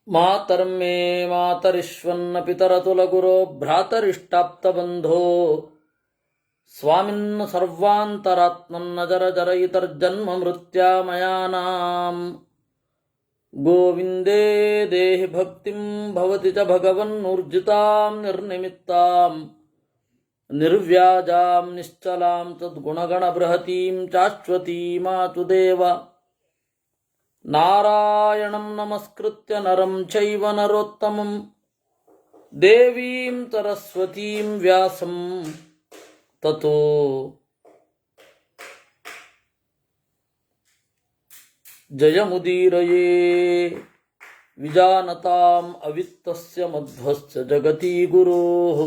ಮಾತರ್ಮೇ ಮಾತರಿಶ್ವನ್ನ ಪಿತರತುಲಗುರೋ ಭ್ರಾತರಿಷ್ಟಾಪ್ತಬಂಧೋ ಸ್ವಾಮಿನ್ನ ಸರ್ವಾಂತರಾತ್ಮನ್ನ ಜರ ಜರಯಿತರ್ಜನ್ಮ ಮೃತ್ಯಾಮಯಾನಾಂ ಗೋವಿಂದೇ ದೇಹಿ ಭಕ್ತಿಂ ಭವತಿ ಚ ಭಗವನ್ನೂರ್ಜಿತಾಂ ನಿರ್ನಿಮಿತ್ತಾಂ ನಿರ್ವ್ಯಾಜಾಂ ನಿಶ್ಚಲಾಂ ತದ್ಗುಣಗಣ ಬೃಹತೀಂ ಶಾಶ್ವತೀಮಾತು ದೇವ ನಾರಾಯಣಂ ನಮಸ್ಕೃತ್ಯ ನರಂ ಚೈವ ನರೋತ್ತಮಂ ದೇವೀಂ ಸರಸ್ವತೀಂ ವ್ಯಾಸಂ ತತೋ ಜಯಮುದೀರಯೇ ವಿಜಾನತಾಂ ಅವಿತ್ತಸ್ಯ ಮಧ್ವಸ್ಯ ಜಗತಿ ಗುರೋಃ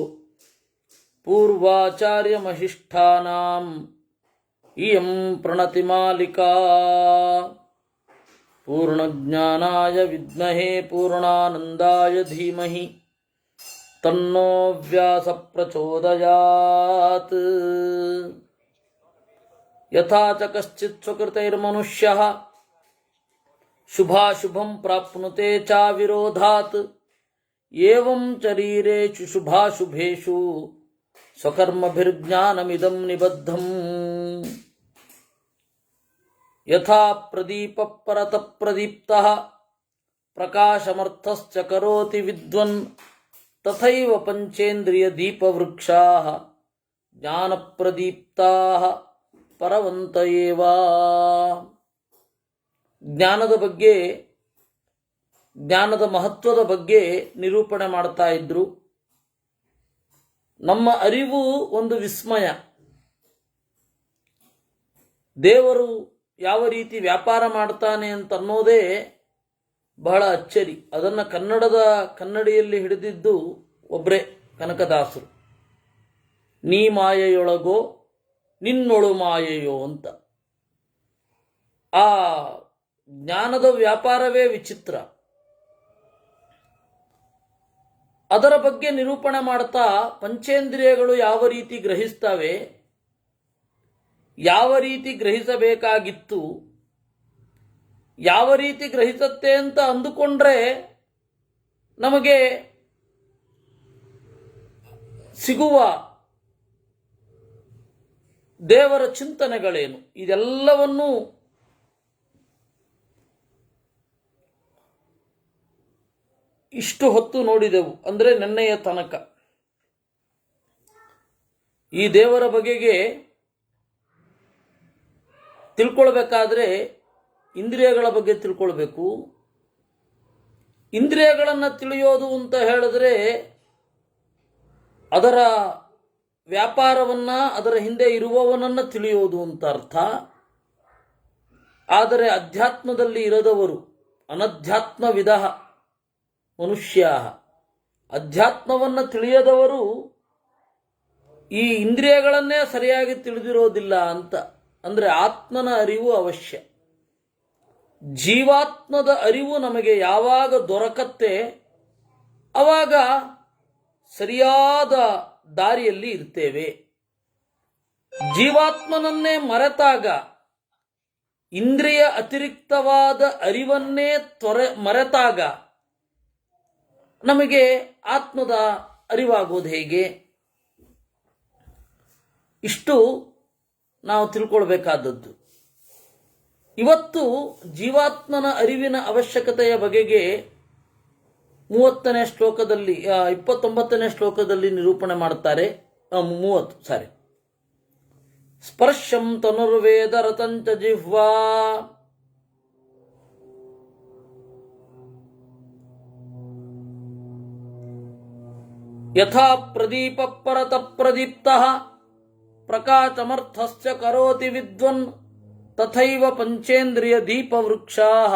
ಪೂರ್ವಾಚಾರ್ಯಮಹಿಷ್ಠಾನಾಂ ಇಯಂ ಪ್ರಣತಿಮಾಲಿಕಾ ಪೂರ್ಣಜ್ಞಾನಾಯ ವಿದ್ಮಹೇ ಪೂರ್ಣಾನಂದಾಯ ಧೀಮಹಿ ತನ್ನೋ ವ್ಯಾಸ ಪ್ರಚೋದಯಾತ್. ಯಥಾ ಚ ಕಶ್ಚಿತ್ ಸ್ವಕೃತೈರ್ಮನುಷ್ಯಃ ಶುಭಾಶುಭಂ ಪ್ರಾಪ್ನುತೆ ಚ ವಿರೋಧಾತ್ ಏವಂ ಶರೀರೇಷು ಶುಭಾಶುಭೇಷು ಸ್ವಕರ್ಮಭಿರ್ಜ್ಞಾನಮಿದಂ ನಿಬದ್ಧಂ. ಯಥಾ ಪ್ರದೀಪ ಪರತ ಪ್ರದೀಪ್ತಃ ಪ್ರಕಾಶಮರ್ಥಶ್ಚ ಕರೋತಿ ವಿದ್ವನ್ ತಥೈವ ಪಂಚೇಂದ್ರಿಯ ದೀಪವೃಕ್ಷಾಃ ಜ್ಞಾನಪ್ರದೀಪ್ತಾಃ ಪರವಂತ ಏವ. ಜ್ಞಾನದ ಬಗ್ಗೆ, ಜ್ಞಾನದ ಮಹತ್ವದ ಬಗ್ಗೆ ನಿರೂಪಣೆ ಮಾಡ್ತಾ ಇದ್ರು. ನಮ್ಮ ಅರಿವು ಒಂದು ವಿಸ್ಮಯ. ದೇವರು ಯಾವ ರೀತಿ ವ್ಯಾಪಾರ ಮಾಡ್ತಾನೆ ಅಂತ ಅನ್ನೋದೇ ಬಹಳ ಅಚ್ಚರಿ. ಅದನ್ನು ಕನ್ನಡಿಯಲ್ಲಿ ಹಿಡಿದಿದ್ದು ಒಬ್ಬರೇ, ಕನಕದಾಸರು. ನೀ ಮಾಯೆಯೊಳಗೋ ನಿನ್ನೊಳು ಮಾಯೆಯೋ ಅಂತ. ಆ ಜ್ಞಾನದ ವ್ಯಾಪಾರವೇ ವಿಚಿತ್ರ. ಅದರ ಬಗ್ಗೆ ನಿರೂಪಣೆ ಮಾಡ್ತಾ ಪಂಚೇಂದ್ರಿಯಗಳು ಯಾವ ರೀತಿ ಗ್ರಹಿಸ್ತವೆ, ಯಾವ ರೀತಿ ಗ್ರಹಿಸಬೇಕಾಗಿತ್ತು, ಯಾವ ರೀತಿ ಗ್ರಹಿಸುತ್ತೆ ಅಂತ ಅಂದುಕೊಂಡ್ರೆ ನಮಗೆ ಸಿಗುವ ದೇವರ ಚಿಂತನೆಗಳೇನು, ಇದೆಲ್ಲವನ್ನೂ ಇಷ್ಟು ಹೊತ್ತು ನೋಡಿದೆವು. ಅಂದರೆ ನೆನ್ನೆಯ ತನಕ ಈ ದೇವರ ಬಗೆಗೆ ತಿಳ್ಕೊಳ್ಬೇಕಾದ್ರೆ ಇಂದ್ರಿಯಗಳ ಬಗ್ಗೆ ತಿಳ್ಕೊಳ್ಬೇಕು. ಇಂದ್ರಿಯಗಳನ್ನು ತಿಳಿಯೋದು ಅಂತ ಹೇಳಿದ್ರೆ ಅದರ ವ್ಯಾಪಾರವನ್ನು, ಅದರ ಹಿಂದೆ ಇರುವವನನ್ನು ತಿಳಿಯೋದು ಅಂತ ಅರ್ಥ. ಆದರೆ ಅಧ್ಯಾತ್ಮದಲ್ಲಿ ಇರದವರು, ಅನಧ್ಯಾತ್ಮವಿದ ಮನುಷ್ಯ, ಅಧ್ಯಾತ್ಮವನ್ನು ತಿಳಿಯದವರು ಈ ಇಂದ್ರಿಯಗಳನ್ನೇ ಸರಿಯಾಗಿ ತಿಳಿದಿರೋದಿಲ್ಲ ಅಂತ. ಅಂದರೆ ಆತ್ಮನ ಅರಿವು ಅವಶ್ಯ. ಜೀವಾತ್ಮದ ಅರಿವು ನಮಗೆ ಯಾವಾಗ ದೊರಕತ್ತೆ ಆವಾಗ ಸರಿಯಾದ ದಾರಿಯಲ್ಲಿ ಇರ್ತೇವೆ. ಜೀವಾತ್ಮನನ್ನೇ ಮರೆತಾಗ, ಇಂದ್ರಿಯ ಅತಿರಿಕ್ತವಾದ ಅರಿವನ್ನೇ ಮರೆತಾಗ ನಮಗೆ ಆತ್ಮದ ಅರಿವಾಗೋದು ಹೇಗೆ? ಇಷ್ಟು ನಾವು ತಿಳ್ಕೊಳ್ಬೇಕಾದದ್ದು. ಇವತ್ತು ಜೀವಾತ್ಮನ ಅರಿವಿನ ಅವಶ್ಯಕತೆಯ ಬಗೆಗೆ 29ನೇ ಶ್ಲೋಕದಲ್ಲಿ ನಿರೂಪಣೆ ಮಾಡ್ತಾರೆ. 30 ಸ್ಪರ್ಶಂ ತನುರ್ವೇದ ರತಂಚ ಜಿಹ್ವಾ ಯಥಾ ಪ್ರದೀಪ ಪರತ ಪ್ರದೀಪ್ತಃ ಪ್ರಕಾಶಮರ್ಥಶ್ಚ ಕರೋತಿ ವಿದ್ವನ್ ತಥೈವ ಪಂಚೇಂದ್ರಿಯ ದೀಪವೃಕ್ಷಾಃ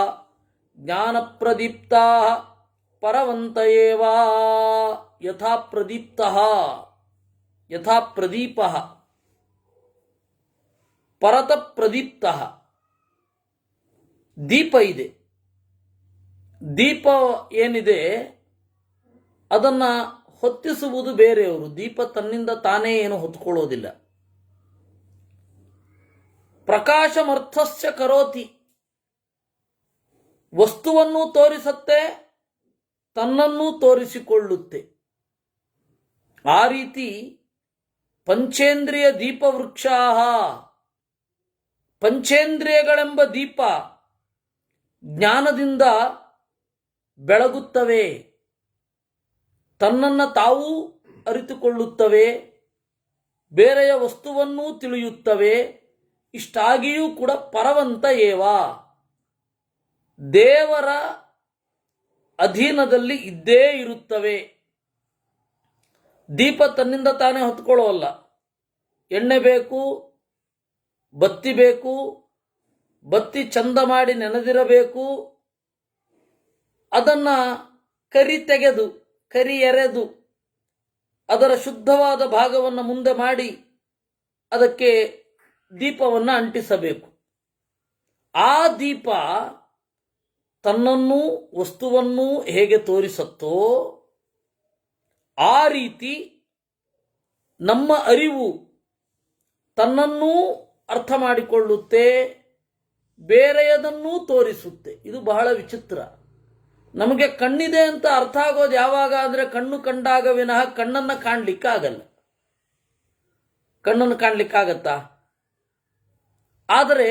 ಜ್ಞಾನಪ್ರದೀಪ್ತಾಃ ಪರವಂತ ಏವ. ಯಥಾ ಪ್ರದೀಪ್ತಃ, ಯಥಾ ಪ್ರದೀಪಃ, ಪರತ ಪ್ರದೀಪ್ತಃ. ದೀಪ ಇದೆ. ದೀಪ ಏನಿದೆ ಅದನ್ನು ಹೊತ್ತಿಸುವುದು ಬೇರೆಯವರು. ದೀಪ ತನ್ನಿಂದ ತಾನೇ ಏನು ಹೊತ್ಕೊಳ್ಳೋದಿಲ್ಲ. ಪ್ರಕಾಶಮರ್ಥಸ್ಯ ಕರೋತಿ, ವಸ್ತುವನ್ನು ತೋರಿಸತ್ತೆ, ತನ್ನನ್ನು ತೋರಿಸಿಕೊಳ್ಳುತ್ತೆ. ಆ ರೀತಿ ಪಂಚೇಂದ್ರಿಯ ದೀಪವೃಕ್ಷ, ಪಂಚೇಂದ್ರಿಯಗಳೆಂಬ ದೀಪ ಜ್ಞಾನದಿಂದ ಬೆಳಗುತ್ತವೆ, ತನ್ನನ್ನು ತಾವು ಅರಿತುಕೊಳ್ಳುತ್ತವೆ, ಬೇರೆಯ ವಸ್ತುವನ್ನೂ ತಿಳಿಯುತ್ತವೆ. ಇಷ್ಟಾಗಿಯೂ ಕೂಡ ಪರವಂತ ಏವ, ದೇವರ ಅಧೀನದಲ್ಲಿ ಇದ್ದೇ ಇರುತ್ತವೆ. ದೀಪ ತನ್ನಿಂದ ತಾನೇ ಹೊತ್ಕೊಳ್ಳೋಲ್ಲ. ಎಣ್ಣೆ ಬೇಕು, ಬತ್ತಿ ಬೇಕು, ಬತ್ತಿ ಚಂದ ಮಾಡಿ ನೆನೆದಿರಬೇಕು, ಅದನ್ನು ಕರಿ ತೆಗೆದು ಕರಿ ಎರೆದು ಅದರ ಶುದ್ಧವಾದ ಭಾಗವನ್ನು ಮುಂದೆ ಮಾಡಿ ಅದಕ್ಕೆ ದೀಪವನ್ನು ಅಂಟಿಸಬೇಕು. ಆ ದೀಪ ತನ್ನನ್ನು ವಸ್ತುವನ್ನು ಹೇಗೆ ತೋರಿಸುತ್ತೋ ಆ ರೀತಿ ನಮ್ಮ ಅರಿವು ತನ್ನನ್ನೂ ಅರ್ಥ ಮಾಡಿಕೊಳ್ಳುತ್ತೆ, ಬೇರೆಯದನ್ನೂ ತೋರಿಸುತ್ತೆ. ಇದು ಬಹಳ ವಿಚಿತ್ರ. ನಮಗೆ ಕಣ್ಣಿದೆ ಅಂತ ಅರ್ಥ ಆಗೋದು ಯಾವಾಗ ಅಂದರೆ ಕಣ್ಣು ಕಂಡಾಗ ವಿನಃ ಕಣ್ಣನ್ನು ಕಾಣಲಿಕ್ಕಾಗಲ್ಲ. ಕಣ್ಣನ್ನು ಕಾಣಲಿಕ್ಕಾಗತ್ತಾ? ಆದರೆ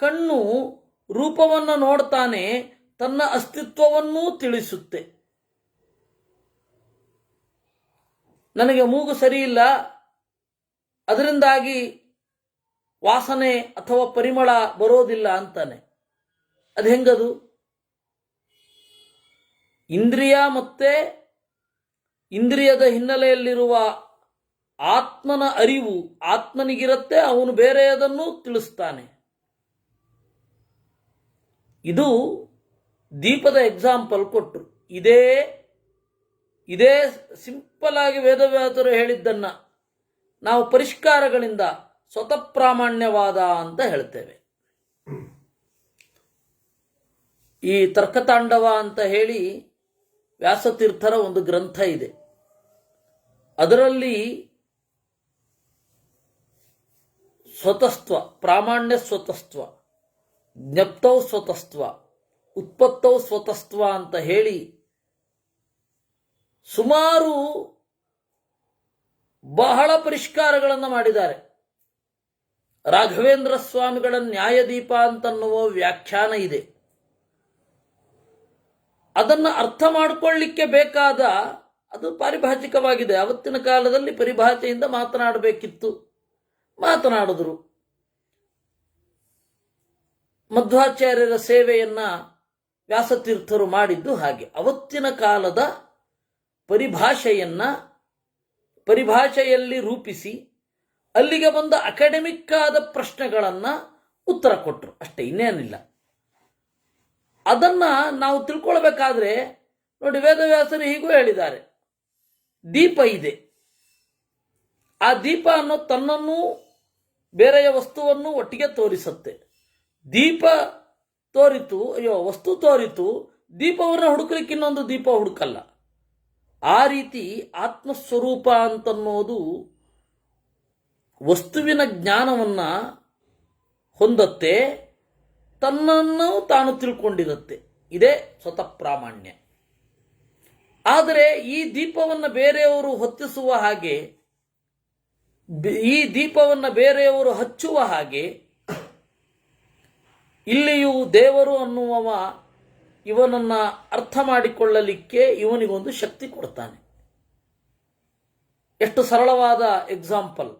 ಕಣ್ಣು ರೂಪವನ್ನು ನೋಡ್ತಾನೆ, ತನ್ನ ಅಸ್ತಿತ್ವವನ್ನೂ ತಿಳಿಸುತ್ತೆ. ನನಗೆ ಮೂಗು ಸರಿಯಿಲ್ಲ, ಅದರಿಂದಾಗಿ ವಾಸನೆ ಅಥವಾ ಪರಿಮಳ ಬರೋದಿಲ್ಲ ಅಂತಾನೆ. ಅದು ಹೆಂಗದು? ಇಂದ್ರಿಯ ಮತ್ತೆ ಇಂದ್ರಿಯದ ಹಿನ್ನೆಲೆಯಲ್ಲಿರುವ ಆತ್ಮನ ಅರಿವು ಆತ್ಮನಿಗಿರುತ್ತೆ, ಅವನು ಬೇರೆಯದನ್ನು ತಿಳಿಸ್ತಾನೆ. ಇದು ದೀಪದ ಎಕ್ಸಾಂಪಲ್ ಕೊಟ್ಟರು. ಇದೇ ಸಿಂಪಲ್ ಆಗಿ ವೇದವ್ಯಾಸರು ಹೇಳಿದ್ದನ್ನ ನಾವು ಪರಿಷ್ಕಾರಗಳಿಂದ ಸ್ವತಃ ಪ್ರಾಮಾಣ್ಯವಾದ ಅಂತ ಹೇಳ್ತೇವೆ. ಈ ತರ್ಕತಾಂಡವ ಅಂತ ಹೇಳಿ ವ್ಯಾಸತೀರ್ಥರ ಒಂದು ಗ್ರಂಥ ಇದೆ. ಅದರಲ್ಲಿ ಸ್ವತಸ್ತ್ವ, ಪ್ರಾಮಾಣ್ಯ ಸ್ವತಸ್ತ್ವ, ಜ್ಞಪ್ತೌ ಸ್ವತಸ್ತ್ವ, ಉತ್ಪತ್ತೌ ಸ್ವತಸ್ತ್ವ ಅಂತ ಹೇಳಿ ಸುಮಾರು ಬಹಳ ಪರಿಷ್ಕಾರಗಳನ್ನು ಮಾಡಿದ್ದಾರೆ. ರಾಘವೇಂದ್ರ ಸ್ವಾಮಿಗಳ ನ್ಯಾಯದೀಪ ಅಂತನ್ನುವ ವ್ಯಾಖ್ಯಾನ ಇದೆ. ಅದನ್ನು ಅರ್ಥ ಮಾಡಿಕೊಳ್ಳಿಕ್ಕೆ ಬೇಕಾದ, ಅದು ಪಾರಿಭಾಷಿಕವಾಗಿದೆ. ಅವತ್ತಿನ ಕಾಲದಲ್ಲಿ ಪರಿಭಾಷೆಯಿಂದ ಮಾತನಾಡಬೇಕಿತ್ತು, ಮಾತನಾಡಿದ್ರು. ಮಧ್ವಾಚಾರ್ಯರ ಸೇವೆಯನ್ನ ವ್ಯಾಸತೀರ್ಥರು ಮಾಡಿದ್ದು ಹಾಗೆ. ಅವತ್ತಿನ ಕಾಲದ ಪರಿಭಾಷೆಯಲ್ಲಿ ರೂಪಿಸಿ ಅಲ್ಲಿಗೆ ಬಂದ ಅಕಾಡೆಮಿಕ್ ಆದ ಪ್ರಶ್ನೆಗಳನ್ನು ಉತ್ತರ ಕೊಟ್ಟರು, ಅಷ್ಟೇ, ಇನ್ನೇನಿಲ್ಲ. ಅದನ್ನ ನಾವು ತಿಳ್ಕೊಳ್ಬೇಕಾದ್ರೆ ನೋಡಿ, ವೇದವ್ಯಾಸರು ಹೀಗೂ ಹೇಳಿದ್ದಾರೆ. ದೀಪ ಇದೆ, ಆ ದೀಪ ಅನ್ನೋ ತನ್ನನ್ನು ಬೇರೆಯ ವಸ್ತುವನ್ನು ಒಟ್ಟಿಗೆ ತೋರಿಸುತ್ತೆ. ದೀಪ ತೋರಿತು, ವಸ್ತು ತೋರಿತು, ದೀಪವನ್ನು ಹುಡುಕಲಿಕ್ಕೆ ಇನ್ನೊಂದು ದೀಪ ಹುಡುಕಲ್ಲ. ಆ ರೀತಿ ಆತ್ಮಸ್ವರೂಪ ಅಂತನ್ನೋದು ವಸ್ತುವಿನ ಜ್ಞಾನವನ್ನ ಹೊಂದತ್ತೆ, ತನ್ನನ್ನು ತಾನು ತಿಳ್ಕೊಂಡಿರುತ್ತೆ. ಇದೇ ಸ್ವತಃ ಪ್ರಾಮಾಣ್ಯ. ಆದರೆ ಈ ದೀಪವನ್ನು ಬೇರೆಯವರು ಹೊತ್ತಿಸುವ ಹಾಗೆ, ಈ ದೀಪವನ್ನು ಬೇರೆಯವರು ಹಚ್ಚುವ ಹಾಗೆ, ಇಲ್ಲಿಯೂ ದೇವರು ಅನ್ನುವವ ಇವನನ್ನ ಅರ್ಥ ಮಾಡಿಕೊಳ್ಳಲಿಕ್ಕೆ ಇವನಿಗೊಂದು ಶಕ್ತಿ ಕೊಡ್ತಾನೆ. ಎಷ್ಟು ಸರಳವಾದ ಎಕ್ಸಾಂಪಲ್.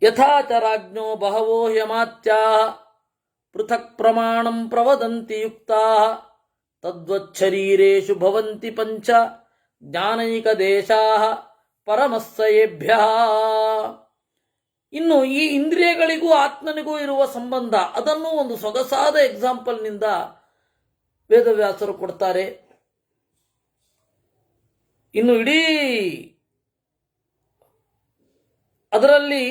ಯಥಾಚರಾಜ್ಞೋ ಬಹವೋ ಹ್ಯಮಾತ್ಯಾ ಪೃಥಕ್ ಪ್ರಮಾಣಂ ಪ್ರವದಂತಿ ಯುಕ್ತಾ ತದ್ವಚ್ಚರೀರೇಷು ಭವಂತಿ ಪಂಚ ಜ್ಞಾನೈಕ ದೇಶಾ ಪರಮಸ್ಸಯೇಭ್ಯ. ಇನ್ನು ಈ ಇಂದ್ರಿಯಗಳಿಗೂ ಆತ್ಮನಿಗೂ ಇರುವ ಸಂಬಂಧ, ಅದನ್ನು ಒಂದು ಸೊಗಸಾದ ಎಕ್ಸಾಂಪಲ್ನಿಂದ ವೇದವ್ಯಾಸರು ಕೊಡ್ತಾರೆ. ಇನ್ನು ಇಡೀ ಅದರಲ್ಲಿ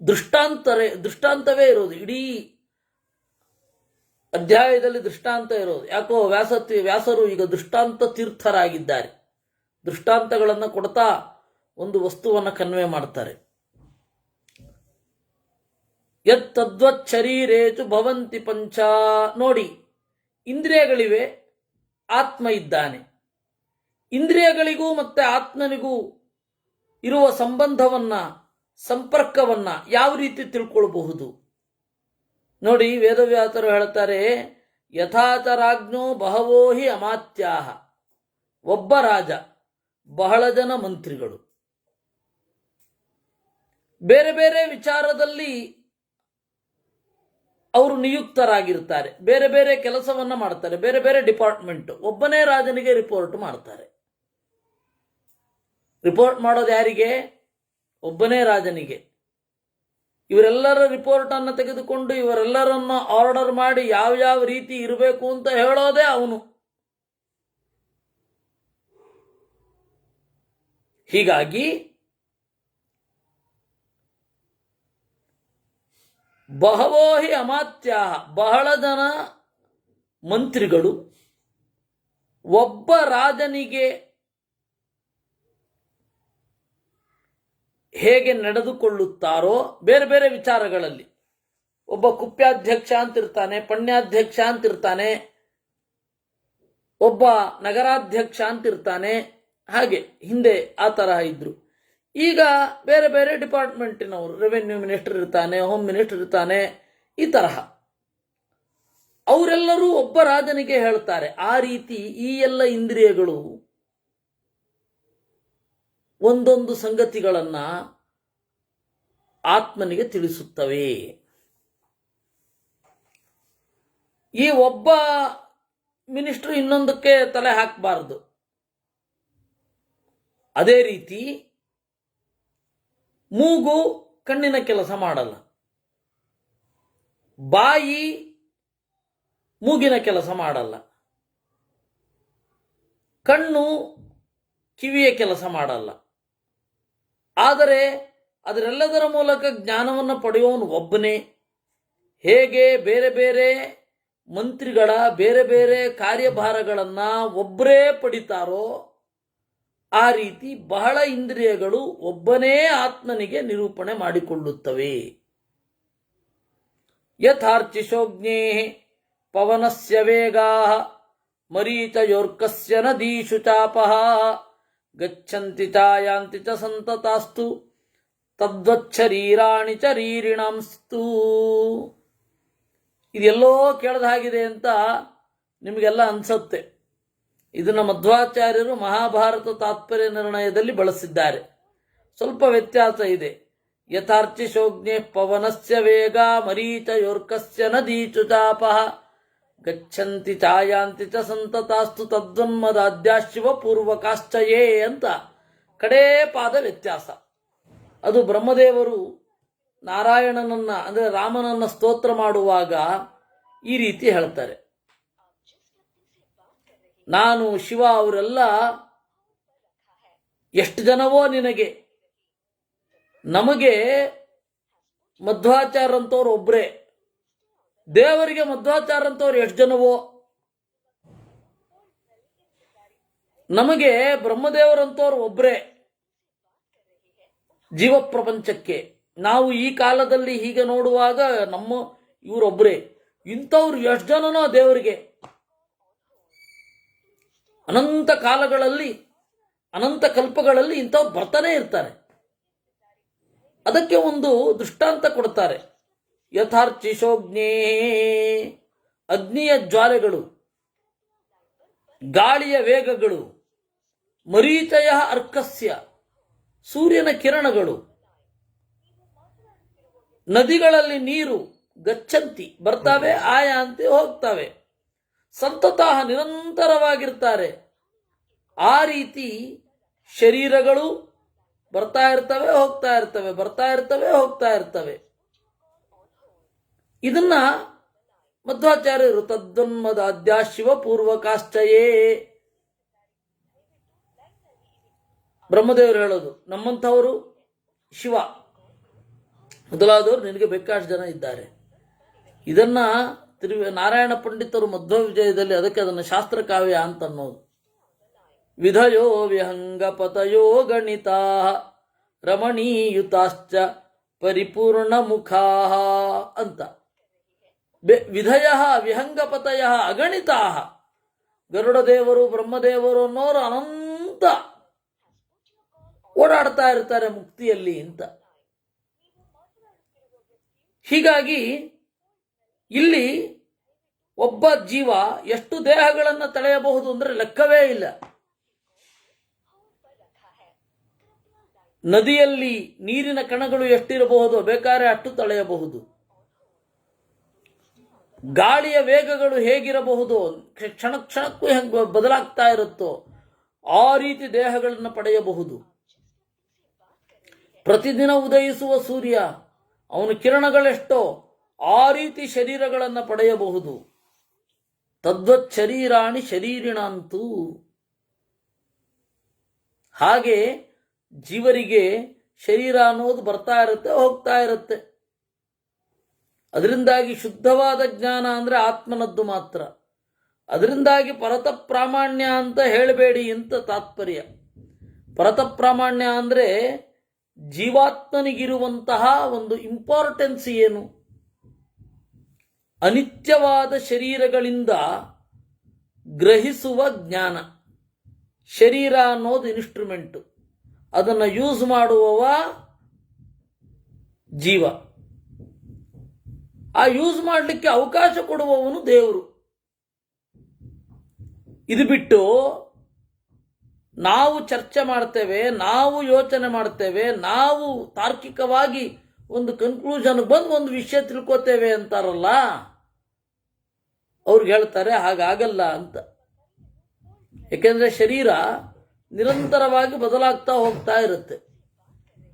ದೃಷ್ಟಾಂತವೇ ಇರೋದು. ಇಡೀ ಅಧ್ಯಾಯದಲ್ಲಿ ದೃಷ್ಟಾಂತ ಇರೋದು. ಯಾಕೋ ವ್ಯಾಸರು ಈಗ ದೃಷ್ಟಾಂತ ತೀರ್ಥರಾಗಿದ್ದಾರೆ. ದೃಷ್ಟಾಂತಗಳನ್ನು ಕೊಡ್ತಾ ಒಂದು ವಸ್ತುವನ್ನು ಕನ್ವೆ ಮಾಡ್ತಾರೆ. ಯತ್ ತದ್ವತ್ ಶರೀರೇಚು ಭವಂತಿ ಪಂಚ. ನೋಡಿ, ಇಂದ್ರಿಯಗಳಿವೆ, ಆತ್ಮ ಇದ್ದಾನೆ. ಇಂದ್ರಿಯಗಳಿಗೂ ಮತ್ತೆ ಆತ್ಮನಿಗೂ ಇರುವ ಸಂಬಂಧವನ್ನ, ಸಂಪರ್ಕವನ್ನ ಯಾವ ರೀತಿ ತಿಳ್ಕೊಳ್ಬಹುದು? ನೋಡಿ, ವೇದವ್ಯಾಸರು ಹೇಳ್ತಾರೆ, ಯಥಾಚ ರಾಜ್ಞೋ ಬಹವೋ ಹಿ ಅಮಾತ್ಯಾಹ. ಒಬ್ಬ ರಾಜ, ಬಹಳ ಜನ ಮಂತ್ರಿಗಳು. ಬೇರೆ ಬೇರೆ ವಿಚಾರದಲ್ಲಿ ಅವರು ನಿಯುಕ್ತರಾಗಿರ್ತಾರೆ, ಬೇರೆ ಬೇರೆ ಕೆಲಸವನ್ನ ಮಾಡ್ತಾರೆ, ಬೇರೆ ಬೇರೆ ಡಿಪಾರ್ಟ್ಮೆಂಟ್. ಒಬ್ಬನೇ ರಾಜನಿಗೆ ರಿಪೋರ್ಟ್ ಮಾಡ್ತಾರೆ. ರಿಪೋರ್ಟ್ ಮಾಡೋದು ಯಾರಿಗೆ? ಒಬ್ಬನೇ ರಾಜನಿಗೆ. ಇವರೆಲ್ಲರ ರಿಪೋರ್ಟ್ ಅನ್ನು ತೆಗೆದುಕೊಂಡು ಇವರೆಲ್ಲರನ್ನ ಆರ್ಡರ್ ಮಾಡಿ ಯಾವ ರೀತಿ ಇರಬೇಕು ಅಂತ ಹೇಳೋದೇ ಅವನು. ಹೀಗಾಗಿ ಬಹವೋ ಹಿ ಅಮಾತ್ಯಾಹ, ಬಹಳ ಜನ ಮಂತ್ರಿಗಳು ಒಬ್ಬ ರಾಜನಿಗೆ ಹೇಗೆ ನಡೆದುಕೊಳ್ಳುತ್ತಾರೋ ಬೇರೆ ಬೇರೆ ವಿಚಾರಗಳಲ್ಲಿ. ಒಬ್ಬ ಕುಪ್ಯಾಧ್ಯಕ್ಷ ಅಂತಿರ್ತಾನೆ, ಪಣ್ಯಾಧ್ಯಕ್ಷ ಅಂತಿರ್ತಾನೆ, ಒಬ್ಬ ನಗರಾಧ್ಯಕ್ಷ ಅಂತಿರ್ತಾನೆ. ಹಾಗೆ ಹಿಂದೆ ಆ ತರಹ ಇದ್ರು. ಈಗ ಬೇರೆ ಬೇರೆ ಡಿಪಾರ್ಟ್ಮೆಂಟಿನವರು, ರೆವೆನ್ಯೂ ಮಿನಿಸ್ಟರ್ ಇರ್ತಾನೆ, ಹೋಮ್ ಮಿನಿಸ್ಟರ್ ಇರ್ತಾನೆ, ಈ ತರಹ ಅವರೆಲ್ಲರೂ ಒಬ್ಬ ರಾಜನಿಗೆ ಹೇಳ್ತಾರೆ. ಆ ರೀತಿ ಈ ಎಲ್ಲ ಇಂದ್ರಿಯಗಳು ಒಂದೊಂದು ಸಂಗತಿಗಳನ್ನ ಆತ್ಮನಿಗೆ ತಿಳಿಸುತ್ತವೆ. ಈ ಒಬ್ಬ ಮಿನಿಸ್ಟರ್ ಇನ್ನೊಂದಕ್ಕೆ ತಲೆ ಹಾಕಬಾರದು. ಅದೇ ರೀತಿ ಮೂಗು ಕಣ್ಣಿನ ಕೆಲಸ ಮಾಡಲ್ಲ, ಬಾಯಿ ಮೂಗಿನ ಕೆಲಸ ಮಾಡಲ್ಲ, ಕಣ್ಣು ಕಿವಿಯ ಕೆಲಸ ಮಾಡಲ್ಲ. ಆದರೆ ಅದರೆಲ್ಲದರ ಮೂಲಕ ಜ್ಞಾನವನ್ನು ಪಡೆಯುವವನು ಒಬ್ಬನೇ. ಹೇಗೆ ಬೇರೆ ಬೇರೆ ಮಂತ್ರಿಗಳ ಬೇರೆ ಬೇರೆ ಕಾರ್ಯಭಾರಗಳನ್ನು ಒಬ್ಬರೇ ಪಡಿತಾರೋ ಆ ರೀತಿ ಬಹಳ ಇಂದ್ರಿಯಗಳು ಒಬ್ಬನೇ ಆತ್ಮನಿಗೆ ನಿರೂಪಣೆ ಮಾಡಿಕೊಳ್ಳುತ್ತವೆ. ಯಥಾರ್ಚಿಶೋಜ್ಞೇ ಪವನಸ್ಯ ವೇಗಾ ಮರೀಚಯೋರ್ಕಸ್ಯ ನದೀಷು ಚಾಪಃ ಗಚ್ಚಂತಿ ಚಾಯಾಂತಿ ಚ ಸಂತತಾಸ್ತು ತದ್ವಚ್ಚರೀರಾಣಿ ಚರೀರಿಣಾಂಸ್ತು. ಇದೆಲ್ಲೋ ಕೇಳದ ಹಾಗಿದೆ ಅಂತ ನಿಮಗೆಲ್ಲ ಅನ್ಸತ್ತೆ. ಇದನ್ನು ಮಧ್ವಾಚಾರ್ಯರು ಮಹಾಭಾರತ ತಾತ್ಪರ್ಯ ನಿರ್ಣಯದಲ್ಲಿ ಬಳಸಿದ್ದಾರೆ. ಸ್ವಲ್ಪ ವ್ಯತ್ಯಾಸ ಇದೆ. ಯಥಾರ್ಚಿಶೋಜ್ಞೆ ಪವನಸ್ಯ ವೇಗ ಮರೀಚಯೋರ್ಕಸ್ಯ ನದೀಚು ಚಾಪಃ ಗಚ್ಚಂತಿ ಚಾಯಾಂತಿ ಚ ಸಂತತಾಸ್ತು ತದ್ವನ್ಮದಾದ್ಯಾಶಿವ ಪೂರ್ವಕಾಶ್ಚಯೇ ಅಂತ ಕಡೇ ಪಾದ ವ್ಯತ್ಯಾಸ. ಅದು ಬ್ರಹ್ಮದೇವರು ನಾರಾಯಣನನ್ನ ಅಂದರೆ ರಾಮನನ್ನ ಸ್ತೋತ್ರ ಮಾಡುವಾಗ ಈ ರೀತಿ ಹೇಳ್ತಾರೆ. ನಾನು ಶಿವ ಅವರೆಲ್ಲ ಎಷ್ಟು ಜನವೋ ನಿನಗೆ, ನಮಗೆ ಮಧ್ವಾಚಾರ್ಯ ಅಂತವ್ರು ಒಬ್ರೇ, ದೇವರಿಗೆ ಮಧ್ವಾಚಾರ್ಯ ಅಂತವ್ರು ಎಷ್ಟು ಜನವೋ, ನಮಗೆ ಬ್ರಹ್ಮದೇವರಂತವ್ರು ಒಬ್ರೇ ಜೀವ ಪ್ರಪಂಚಕ್ಕೆ. ನಾವು ಈ ಕಾಲದಲ್ಲಿ ಹೀಗೆ ನೋಡುವಾಗ ನಮ್ಮ ಇವರೊಬ್ಬರೇ, ಇಂಥವ್ರು ಎಷ್ಟು ಜನನೋ ದೇವರಿಗೆ. ಅನಂತ ಕಾಲಗಳಲ್ಲಿ ಅನಂತ ಕಲ್ಪಗಳಲ್ಲಿ ಇಂಥವ್ರು ಬರ್ತಾನೆ ಇರ್ತಾರೆ. ಅದಕ್ಕೆ ಒಂದು ದೃಷ್ಟಾಂತ ಕೊಡ್ತಾರೆ. ಯಥಾರ್ಚಿಶೋಜ್ಞೇ, ಅಗ್ನಿಯ ಜ್ವಾಲೆಗಳು, ಗಾಳಿಯ ವೇಗಗಳು, ಮರೀಚಯ ಅರ್ಕಸ್ಯ, ಸೂರ್ಯನ ಕಿರಣಗಳು, ನದಿಗಳಲ್ಲಿ ನೀರು, ಗಚ್ಚಂತಿ ಬರ್ತಾವೆ, ಆಯಾಂತಿ ಹೋಗ್ತವೆ, ಸಂತತಃ ನಿರಂತರವಾಗಿರ್ತಾರೆ. ಆ ರೀತಿ ಶರೀರಗಳು ಬರ್ತಾ ಇರ್ತವೆ, ಹೋಗ್ತಾ ಇರ್ತವೆ, ಬರ್ತಾ ಇರ್ತವೆ, ಹೋಗ್ತಾ ಇರ್ತವೆ. ಇದನ್ನ ಮಧ್ವಾಚಾರ್ಯರು ತದ್ವನ್ಮದಾದ್ಯಾಶಿವ ಪೂರ್ವಕಾಶ್ಚಯೇ, ಬ್ರಹ್ಮದೇವರು ಹೇಳೋದು. ನಮ್ಮಂಥವರು ಶಿವ ಮೊದಲಾದವರು ನಿನಗೆ ಬೇಕಾಷ್ಟು ಜನ ಇದ್ದಾರೆ. ಇದನ್ನ ನಾರಾಯಣ ಪಂಡಿತರು ಮಧ್ವ ವಿಜಯದಲ್ಲಿ ಅದಕ್ಕೆ ಅದನ್ನು ಶಾಸ್ತ್ರಕಾವ್ಯ ಅಂತ ಅನ್ನೋದು. ವಿಧಯೋ ವಿಹಂಗ ಪತಯೋ ಗಣಿತಾ ರಮಣೀಯುತಾಶ್ಚ ಪರಿಪೂರ್ಣ ಮುಖಾ ಅಂತ. ವಿಧಯ ವಿಹಂಗಪತಯ ಅಗಣಿತಾ. ಗರುಡದೇವರು ಬ್ರಹ್ಮದೇವರು ಅನ್ನೋರು ಅನಂತ ಓಡಾಡ್ತಾ ಇರ್ತಾರೆ ಮುಕ್ತಿಯಲ್ಲಿ ಅಂತ. ಹೀಗಾಗಿ ಇಲ್ಲಿ ಒಬ್ಬ ಜೀವ ಎಷ್ಟು ದೇಹಗಳನ್ನು ತಳೆಯಬಹುದು ಅಂದ್ರೆ ಲೆಕ್ಕವೇ ಇಲ್ಲ. ನದಿಯಲ್ಲಿ ನೀರಿನ ಕಣಗಳು ಎಷ್ಟಿರಬಹುದು ಬೇಕಾದ್ರೆ ಅಷ್ಟು ತಳೆಯಬಹುದು. ಗಾಳಿಯ ವೇಗಗಳು ಹೇಗಿರಬಹುದು, ಕ್ಷಣ ಕ್ಷಣಕ್ಕೂ ಹೆಂಗೆ ಬದಲಾಗ್ತಾ ಇರುತ್ತೋ ಆ ರೀತಿ ದೇಹಗಳನ್ನು ಪಡೆಯಬಹುದು. ಪ್ರತಿದಿನ ಉದಯಿಸುವ ಸೂರ್ಯ ಅವನ ಕಿರಣಗಳೆಷ್ಟೋ ಆ ರೀತಿ ಶರೀರಗಳನ್ನು ಪಡೆಯಬಹುದು. ತದ್ವತ್ ಶರೀರಾಣಿ ಶರೀರಿಣಂತೂ. ಹಾಗೆ ಜೀವರಿಗೆ ಶರೀರ ಅನ್ನೋದು ಬರ್ತಾ ಇರುತ್ತೆ, ಹೋಗ್ತಾ ಇರುತ್ತೆ. ಅದರಿಂದಾಗಿ ಶುದ್ಧವಾದ ಜ್ಞಾನ ಅಂದರೆ ಆತ್ಮನದ್ದು ಮಾತ್ರ. ಅದರಿಂದಾಗಿ ಪರತ ಪ್ರಾಮಾಣ್ಯ ಅಂತ ಹೇಳಬೇಡಿ ಅಂತ ತಾತ್ಪರ್ಯ. ಪರತ ಪ್ರಾಮಾಣ್ಯ ಅಂದರೆ ಜೀವಾತ್ಮನಿಗಿರುವಂತಹ ಒಂದು ಇಂಪಾರ್ಟೆನ್ಸ್ ಏನು. ಅನಿತ್ಯವಾದ ಶರೀರಗಳಿಂದ ಗ್ರಹಿಸುವ ಜ್ಞಾನ. ಶರೀರ ಅನ್ನೋದು ಇನ್ಸ್ಟ್ರೂಮೆಂಟು, ಅದನ್ನು ಯೂಸ್ ಮಾಡುವವ ಜೀವ. ಆ ಯೂಸ್ ಮಾಡಲಿಕ್ಕೆ ಅವಕಾಶ ಕೊಡುವವನು ದೇವರು. ಇದು ಬಿಟ್ಟು ನಾವು ಚರ್ಚೆ ಮಾಡ್ತೇವೆ, ನಾವು ಯೋಚನೆ ಮಾಡ್ತೇವೆ, ನಾವು ತಾರ್ಕಿಕವಾಗಿ ಒಂದು ಕನ್ಕ್ಲೂಷನ್ ಬಂದು ಒಂದು ವಿಷಯ ತಿಳ್ಕೋತೇವೆ ಅಂತಾರಲ್ಲ, ಅವ್ರಿಗೆ ಹೇಳ್ತಾರೆ ಹಾಗಾಗಲ್ಲ ಅಂತ. ಯಾಕೆಂದ್ರೆ ಶರೀರ ನಿರಂತರವಾಗಿ ಬದಲಾಗ್ತಾ ಹೋಗ್ತಾ ಇರುತ್ತೆ.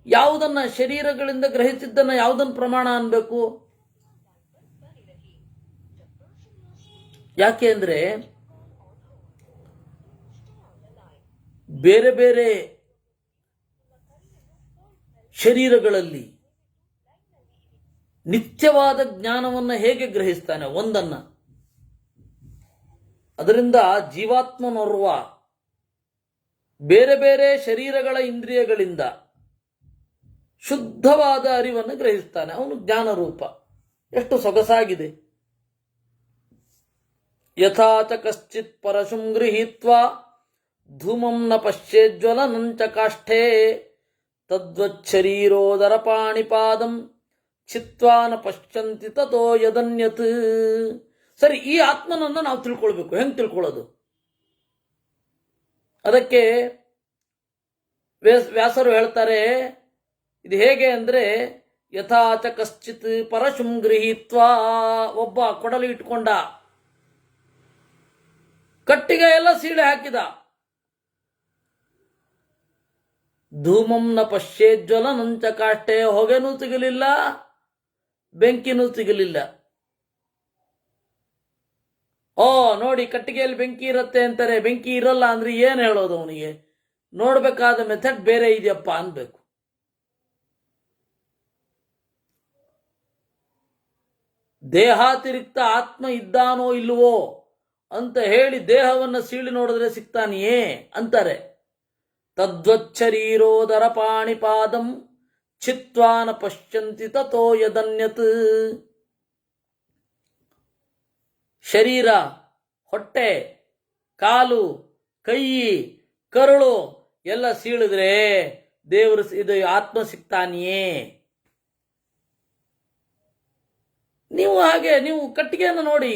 ಯಾವುದನ್ನ ಶರೀರಗಳಿಂದ ಗ್ರಹಿಸಿದ್ದನ್ನ ಯಾವುದನ್ನು ಪ್ರಮಾಣ ಅನ್ಬೇಕು? ಯಾಕೆ ಅಂದ್ರೆ ಬೇರೆ ಬೇರೆ ಶರೀರಗಳಲ್ಲಿ ನಿತ್ಯವಾದ ಜ್ಞಾನವನ್ನು ಹೇಗೆ ಗ್ರಹಿಸ್ತಾನೆ ಒಂದನ್ನ. ಅದರಿಂದ ಜೀವಾತ್ಮನೋರ್ವ ಬೇರೆ ಬೇರೆ ಶರೀರಗಳ ಇಂದ್ರಿಯಗಳಿಂದ ಶುದ್ಧವಾದ ಅರಿವನ್ನು ಗ್ರಹಿಸ್ತಾನೆ. ಅವನು ಜ್ಞಾನರೂಪ. ಎಷ್ಟು ಸೊಗಸಾಗಿದೆ. ಯಥಾಚ ಕಶ್ಚಿತ್ ಪರಶುಂ ಗೃಹೀತ್ವಾ ಧೂಮಂ ನ ಪಶ್ಯೇಜ್ವಲನಂಚ ಕಾಷ್ಠೇ ತದ್ವಚ್ಚರೀರೋದರ ಪಾಣಿಪಾದಂ ಚಿತ್ವಾ ನ ಪಶ್ಯಂತಿ ತತೋ ಯದನ್ಯತ್. ಸರಿ, ಈ ಆತ್ಮನನ್ನು ನಾವು ತಿಳ್ಕೊಳ್ಬೇಕು. ಹೆಂಗೆ ತಿಳ್ಕೊಳ್ಳೋದು? ಅದಕ್ಕೆ ವ್ಯಾಸರು ಹೇಳ್ತಾರೆ, ಇದು ಹೇಗೆ ಅಂದ್ರೆ ಯಥಾಚ ಕಶ್ಚಿತ್ ಪರಶುಂ ಗೃಹೀತ್ವಾ. ಒಬ್ಬ ಕೊಡಲು ಇಟ್ಕೊಂಡ, ಕಟ್ಟಿಗೆ ಎಲ್ಲ ಸೀಳೆ ಹಾಕಿದ. ಧೂಮಂ ನ ಪಶ್ಯೇಜ್ವಲನಂಚ ಕಾಷ್ಟೇ. ಹೊಗೆನೂ ಸಿಗಲಿಲ್ಲ, ಬೆಂಕಿನೂ ಸಿಗಲಿಲ್ಲ. ನೋಡಿ, ಕಟ್ಟಿಗೆಯಲ್ಲಿ ಬೆಂಕಿ ಇರುತ್ತೆ ಅಂತಾರೆ, ಬೆಂಕಿ ಇರಲ್ಲ ಅಂದ್ರೆ ಏನ್ ಹೇಳೋದು ಅವನಿಗೆ? ನೋಡ್ಬೇಕಾದ ಮೆಥಡ್ ಬೇರೆ ಇದೆಯಪ್ಪ ಅನ್ಬೇಕು. ದೇಹಾತಿರಿಕ್ತ ಆತ್ಮ ಇದ್ದಾನೋ ಇಲ್ವೋ ಅಂತ ಹೇಳಿ ದೇಹವನ್ನು ಸೀಳಿ ನೋಡಿದ್ರೆ ಸಿಗ್ತಾನೆಯೇ ಅಂತಾರೆ. ತದ್ವಚ್ಚರೀರೋದರ ಪಾಣಿಪಾದಂ ಚಿತ್ವಾನ ಪಶ್ಯಂತಿ ತತೋ ಯದನ್ಯತ್. ಶರೀರ, ಹೊಟ್ಟೆ, ಕಾಲು, ಕೈ, ಕರುಳು ಎಲ್ಲ ಸೀಳಿದ್ರೆ ದೇವರು ಇದು ಆತ್ಮ ಸಿಗ್ತಾನೆಯೇ? ನೀವು ಕಟ್ಟಿಗೆಯನ್ನು ನೋಡಿ,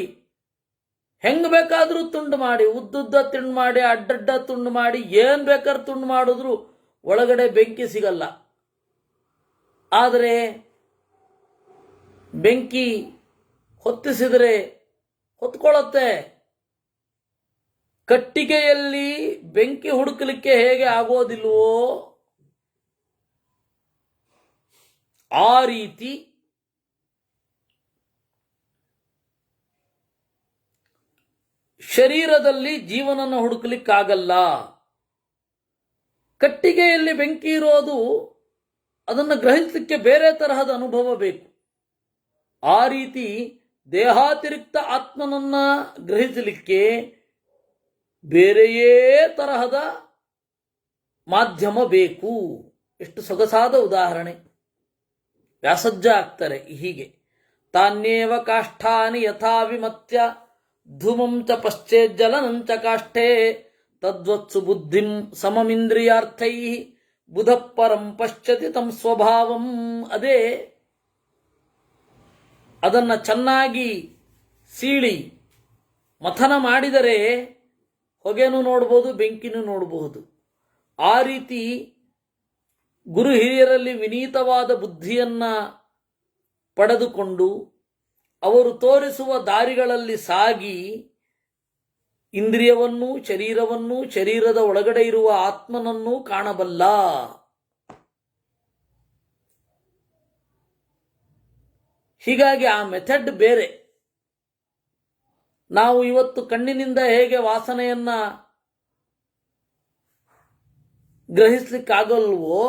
ಹೆಂಗ್ ಬೇಕಾದ್ರೂ ತುಂಡು ಮಾಡಿ, ಉದ್ದುದ್ದ ತುಂಡು ಮಾಡಿ, ಅಡ್ಡಡ್ಡ ತುಂಡು ಮಾಡಿ, ಏನ್ ಬೇಕಾದ್ರೂ ತುಂಡು ಮಾಡಿದ್ರು ಒಳಗಡೆ ಬೆಂಕಿ ಸಿಗಲ್ಲ. ಆದರೆ ಬೆಂಕಿ ಹೊತ್ತಿಸಿದ್ರೆ ಹೊತ್ಕೊಳ್ಳುತ್ತೆ. ಕಟ್ಟಿಗೆಯಲ್ಲಿ ಬೆಂಕಿ ಹುಡುಕಲಿಕ್ಕೆ ಹೇಗೆ ಆಗೋದಿಲ್ವೋ ಆ ರೀತಿ ಶರೀರದಲ್ಲಿ ಜೀವನನ್ನು ಹುಡುಕಲಿಕ್ಕಾಗಲ್ಲ. ಕಟ್ಟಿಗೆಯಲ್ಲಿ ಬೆಂಕಿ ಇರೋದು, ಅದನ್ನು ಗ್ರಹಿಸಲಿಕ್ಕೆ ಬೇರೆ ತರಹದ ಅನುಭವ ಬೇಕು. ಆ ರೀತಿ ದೇಹಾತಿರಿಕ್ತ ಆತ್ಮನನ್ನ ಗ್ರಹಿಸಲಿಕ್ಕೆ ಬೇರೆಯೇ ತರಹದ ಮಾಧ್ಯಮ ಬೇಕು. ಎಷ್ಟು ಸೊಗಸಾದ ಉದಾಹರಣೆ. ವ್ಯಾಸಜ್ಜ ಆಗ್ತಾರೆ ಹೀಗೆ. ತಾನ್ಯೇವ ಕಾಷ್ಠಾನಿ ಯಥಾ ವಿಮತ್ಯ ಧೂಮಂ ಚ ಪಶ್ಚೇಜ್ಜಲನಂಚ ಕಾಷ್ಠೆ ತದ್ವತ್ಸು ಬುದ್ಧಿಂ ಸಮಮಿಂದ್ರಿಯಾರ್ಥೈ ಬುಧ ಪರಂ ಪಶ್ಯತಿ ತಂ ಸ್ವಭಾವಂ. ಅದೇ ಅದನ್ನು ಚೆನ್ನಾಗಿ ಸೀಳಿ ಮಥನ ಮಾಡಿದರೆ ಹೊಗೆನೂ ನೋಡ್ಬೋದು, ಬೆಂಕಿನೂ ನೋಡಬಹುದು. ಆ ರೀತಿ ಗುರು ಹಿರಿಯರಲ್ಲಿ ವಿನೀತವಾದ ಬುದ್ಧಿಯನ್ನು ಪಡೆದುಕೊಂಡು ಅವರು ತೋರಿಸುವ ದಾರಿಗಳಲ್ಲಿ ಸಾಗಿ ಇಂದ್ರಿಯವನ್ನೂ ಶರೀರವನ್ನೂ ಶರೀರದ ಒಳಗಡೆ ಇರುವ ಆತ್ಮನನ್ನೂ ಕಾಣಬಲ್ಲ. ಹೀಗಾಗಿ ಆ ಮೆಥಡ್ ಬೇರೆ. ನಾವು ಇವತ್ತು ಕಣ್ಣಿನಿಂದ ಹೇಗೆ ವಾಸನೆಯನ್ನ ಗ್ರಹಿಸ್ಲಿಕ್ಕಾಗಲ್ವೋ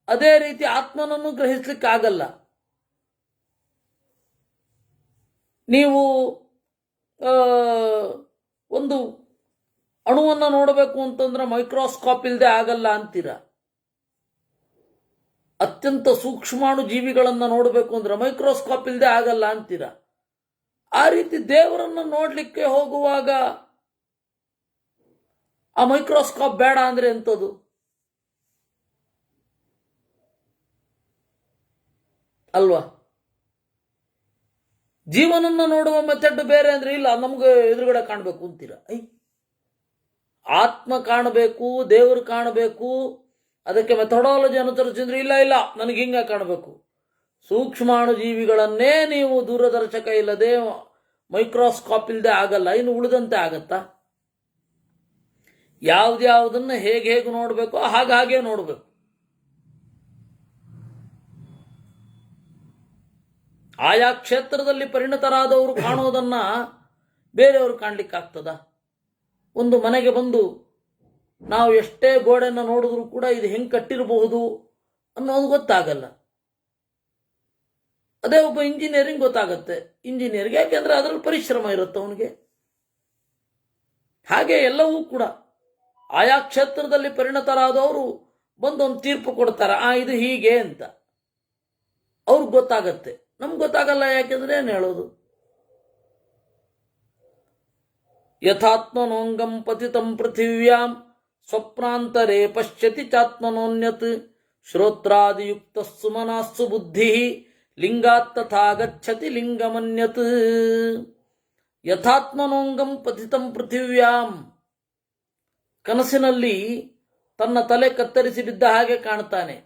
ಅದೇ ರೀತಿ ಆತ್ಮನನ್ನು ಗ್ರಹಿಸ್ಲಿಕ್ಕಾಗಲ್ಲ. ನೀವು ಒಂದು ಅಣುವನ್ನು ನೋಡಬೇಕು ಅಂತಂದ್ರೆ ಮೈಕ್ರೋಸ್ಕೋಪ್ ಇಲ್ಲದೆ ಆಗಲ್ಲ ಅಂತೀರ. ಅತ್ಯಂತ ಸೂಕ್ಷ್ಮಾಣು ಜೀವಿಗಳನ್ನು ನೋಡಬೇಕು ಅಂದ್ರೆ ಮೈಕ್ರೋಸ್ಕೋಪ್ ಇಲ್ಲದೆ ಆಗಲ್ಲ ಅಂತೀರ. ಆ ರೀತಿ ದೇವರನ್ನು ನೋಡ್ಲಿಕ್ಕೆ ಹೋಗುವಾಗ ಆ ಮೈಕ್ರೋಸ್ಕೋಪ್ ಬೇಡ ಅಂದ್ರೆ ಎಂಥದ್ದು? ಅಲ್ವಾ? ಜೀವನನ್ನ ನೋಡುವ ಮೆಥಡ್ ಬೇರೆ ಅಂದ್ರೆ ಇಲ್ಲ ನಮ್ಗೆ ಎದುರುಗಡೆ ಕಾಣಬೇಕು ಅಂತೀರ. ಆತ್ಮ ಕಾಣಬೇಕು, ದೇವರು ಕಾಣಬೇಕು, ಅದಕ್ಕೆ ಮೆಥಡಾಲಜಿ ಅನುಸರಿಸಿದ್ರೆ ಇಲ್ಲ ಇಲ್ಲ ನನಗೆ ಹಿಂಗ ಕಾಣಬೇಕು. ಸೂಕ್ಷ್ಮಾಣು ಜೀವಿಗಳನ್ನೇ ನೀವು ದೂರದರ್ಶಕ ಇಲ್ಲದೆ ಮೈಕ್ರೋಸ್ಕೋಪ್ ಇಲ್ಲದೆ ಆಗಲ್ಲ, ಇನ್ನು ಉಳಿದಂತೆ ಆಗತ್ತಾ? ಯಾವ್ದ್ಯಾವುದನ್ನ ಹೇಗೆ ನೋಡಬೇಕು ಹಾಗೆ ನೋಡಬೇಕು. ಆಯಾ ಕ್ಷೇತ್ರದಲ್ಲಿ ಪರಿಣತರಾದವರು ಕಾಣೋದನ್ನ ಬೇರೆಯವರು ಕಾಣ್ಲಿಕ್ಕಾಗ್ತದ? ಒಂದು ಮನೆಗೆ ಬಂದು ನಾವು ಎಷ್ಟೇ ಗೋಡೆಯನ್ನು ನೋಡಿದ್ರು ಕೂಡ ಇದು ಹೆಂಗೆ ಕಟ್ಟಿರಬಹುದು ಅನ್ನೋದು ಗೊತ್ತಾಗಲ್ಲ. ಅದೇ ಒಬ್ಬ ಇಂಜಿನಿಯರಿಂಗ್ ಗೊತ್ತಾಗತ್ತೆ ಇಂಜಿನಿಯರ್ಗೆ, ಯಾಕೆಂದ್ರೆ ಅದರಲ್ಲಿ ಪರಿಶ್ರಮ ಇರುತ್ತೆ ಅವನಿಗೆ. ಹಾಗೆ ಎಲ್ಲವೂ ಕೂಡ ಆಯಾ ಕ್ಷೇತ್ರದಲ್ಲಿ ಪರಿಣತರಾದವರು ಬಂದು ಒಂದು ತೀರ್ಪು ಕೊಡ್ತಾರೆ, ಇದು ಹೀಗೆ ಅಂತ. ಅವ್ರಿಗೆ ಗೊತ್ತಾಗತ್ತೆ, ನಮ್ಗೆ ಗೊತ್ತಾಗಲ್ಲ. ಯಾಕೆಂದ್ರೆ ಏನು ಹೇಳೋದು? ಯಥಾತ್ಮನೋಂಗಂ ಪತಿತಂ ಪೃಥಿವ್ಯಾಂ ಸ್ವಪ್ನಾಂತರೇ ಪಶ್ಯತಿ ಚಾತ್ಮನೋನ್ಯತ್ ಶ್ರೋತ್ರಾದಿಯುಕ್ತ ಸುಮನಾಸ್ಸು ಬುದ್ಧಿ ಲಿಂಗಾತ್ ತಥಾ ಗಚ್ಚತಿ ಲಿಂಗಮನ್ಯತ್. ಯಥಾತ್ಮನೋಂಗಂ ಪತಿತಂ ಪೃಥಿವ್ಯಾಂ, ಕನಸಿನಲ್ಲಿ ತನ್ನ ತಲೆ ಕತ್ತರಿಸಿ ಬಿದ್ದ ಹಾಗೆ ಕಾಣ್ತಾನೆ.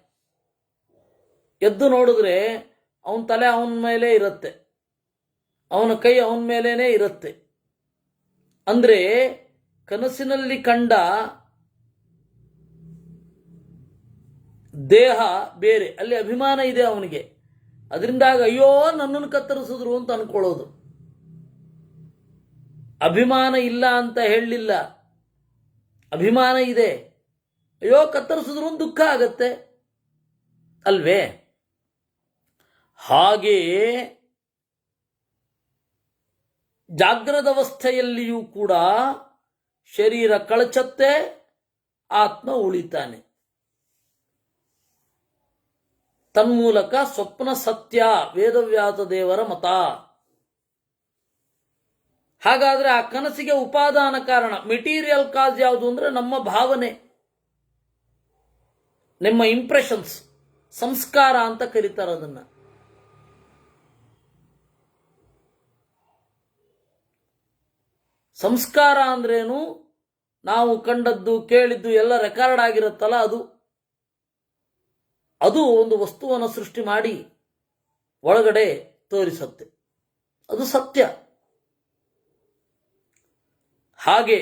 ಎದ್ದು ನೋಡಿದ್ರೆ ಅವನ ತಲೆ ಅವನ ಮೇಲೆ ಇರುತ್ತೆ, ಅವನ ಕೈ ಅವನ ಮೇಲೇನೆ ಇರುತ್ತೆ. ಅಂದ್ರೆ ಕನಸಿನಲ್ಲಿ ಕಂಡ ದೇಹ ಬೇರೆ, ಅಲ್ಲಿ ಅಭಿಮಾನ ಇದೆ ಅವನಿಗೆ. ಅದರಿಂದಾಗ ಅಯ್ಯೋ ನನ್ನನ್ನು ಕತ್ತರಿಸಿದ್ರು ಅಂತ ಅನ್ಕೊಳ್ಳೋದು. ಅಭಿಮಾನ ಇಲ್ಲ ಅಂತ ಹೇಳಲಿಲ್ಲ, ಅಭಿಮಾನ ಇದೆ. ಅಯ್ಯೋ ಕತ್ತರಿಸಿದ್ರು ಅಂತ ದುಃಖ ಆಗತ್ತೆ ಅಲ್ವೇ? ಹಾಗೆಯೇ ಜಾಗ್ರದವಸ್ಥೆಯಲ್ಲಿಯೂ ಕೂಡ ಶರೀರ ಕಳಚತ್ತೆ, ಆತ್ಮ ಉಳಿತಾನೆ. ತನ್ಮೂಲಕ ಸ್ವಪ್ನ ಸತ್ಯ ವೇದವ್ಯಾಸ ದೇವರ ಮತ. ಹಾಗಾದ್ರೆ ಆ ಕನಸಿಗೆ ಉಪಾದಾನ ಕಾರಣ, ಮೆಟೀರಿಯಲ್ ಕಾಸ್ ಯಾವುದು ಅಂದ್ರೆ ನಮ್ಮ ಭಾವನೆ, ನಿಮ್ಮ ಇಂಪ್ರೆಷನ್ಸ್, ಸಂಸ್ಕಾರ ಅಂತ ಕರೀತಾರೆ ಅದನ್ನ. ಸಂಸ್ಕಾರ ಅಂದ್ರೇನು? ನಾವು ಕಂಡದ್ದು ಕೇಳಿದ್ದು ಎಲ್ಲ ರೆಕಾರ್ಡ್ ಆಗಿರುತ್ತಲ್ಲ, ಅದು ಒಂದು ವಸ್ತುವನ್ನು ಸೃಷ್ಟಿ ಮಾಡಿ ಒಳಗಡೆ ತೋರಿಸುತ್ತೆ. ಅದು ಸತ್ಯ. ಹಾಗೆ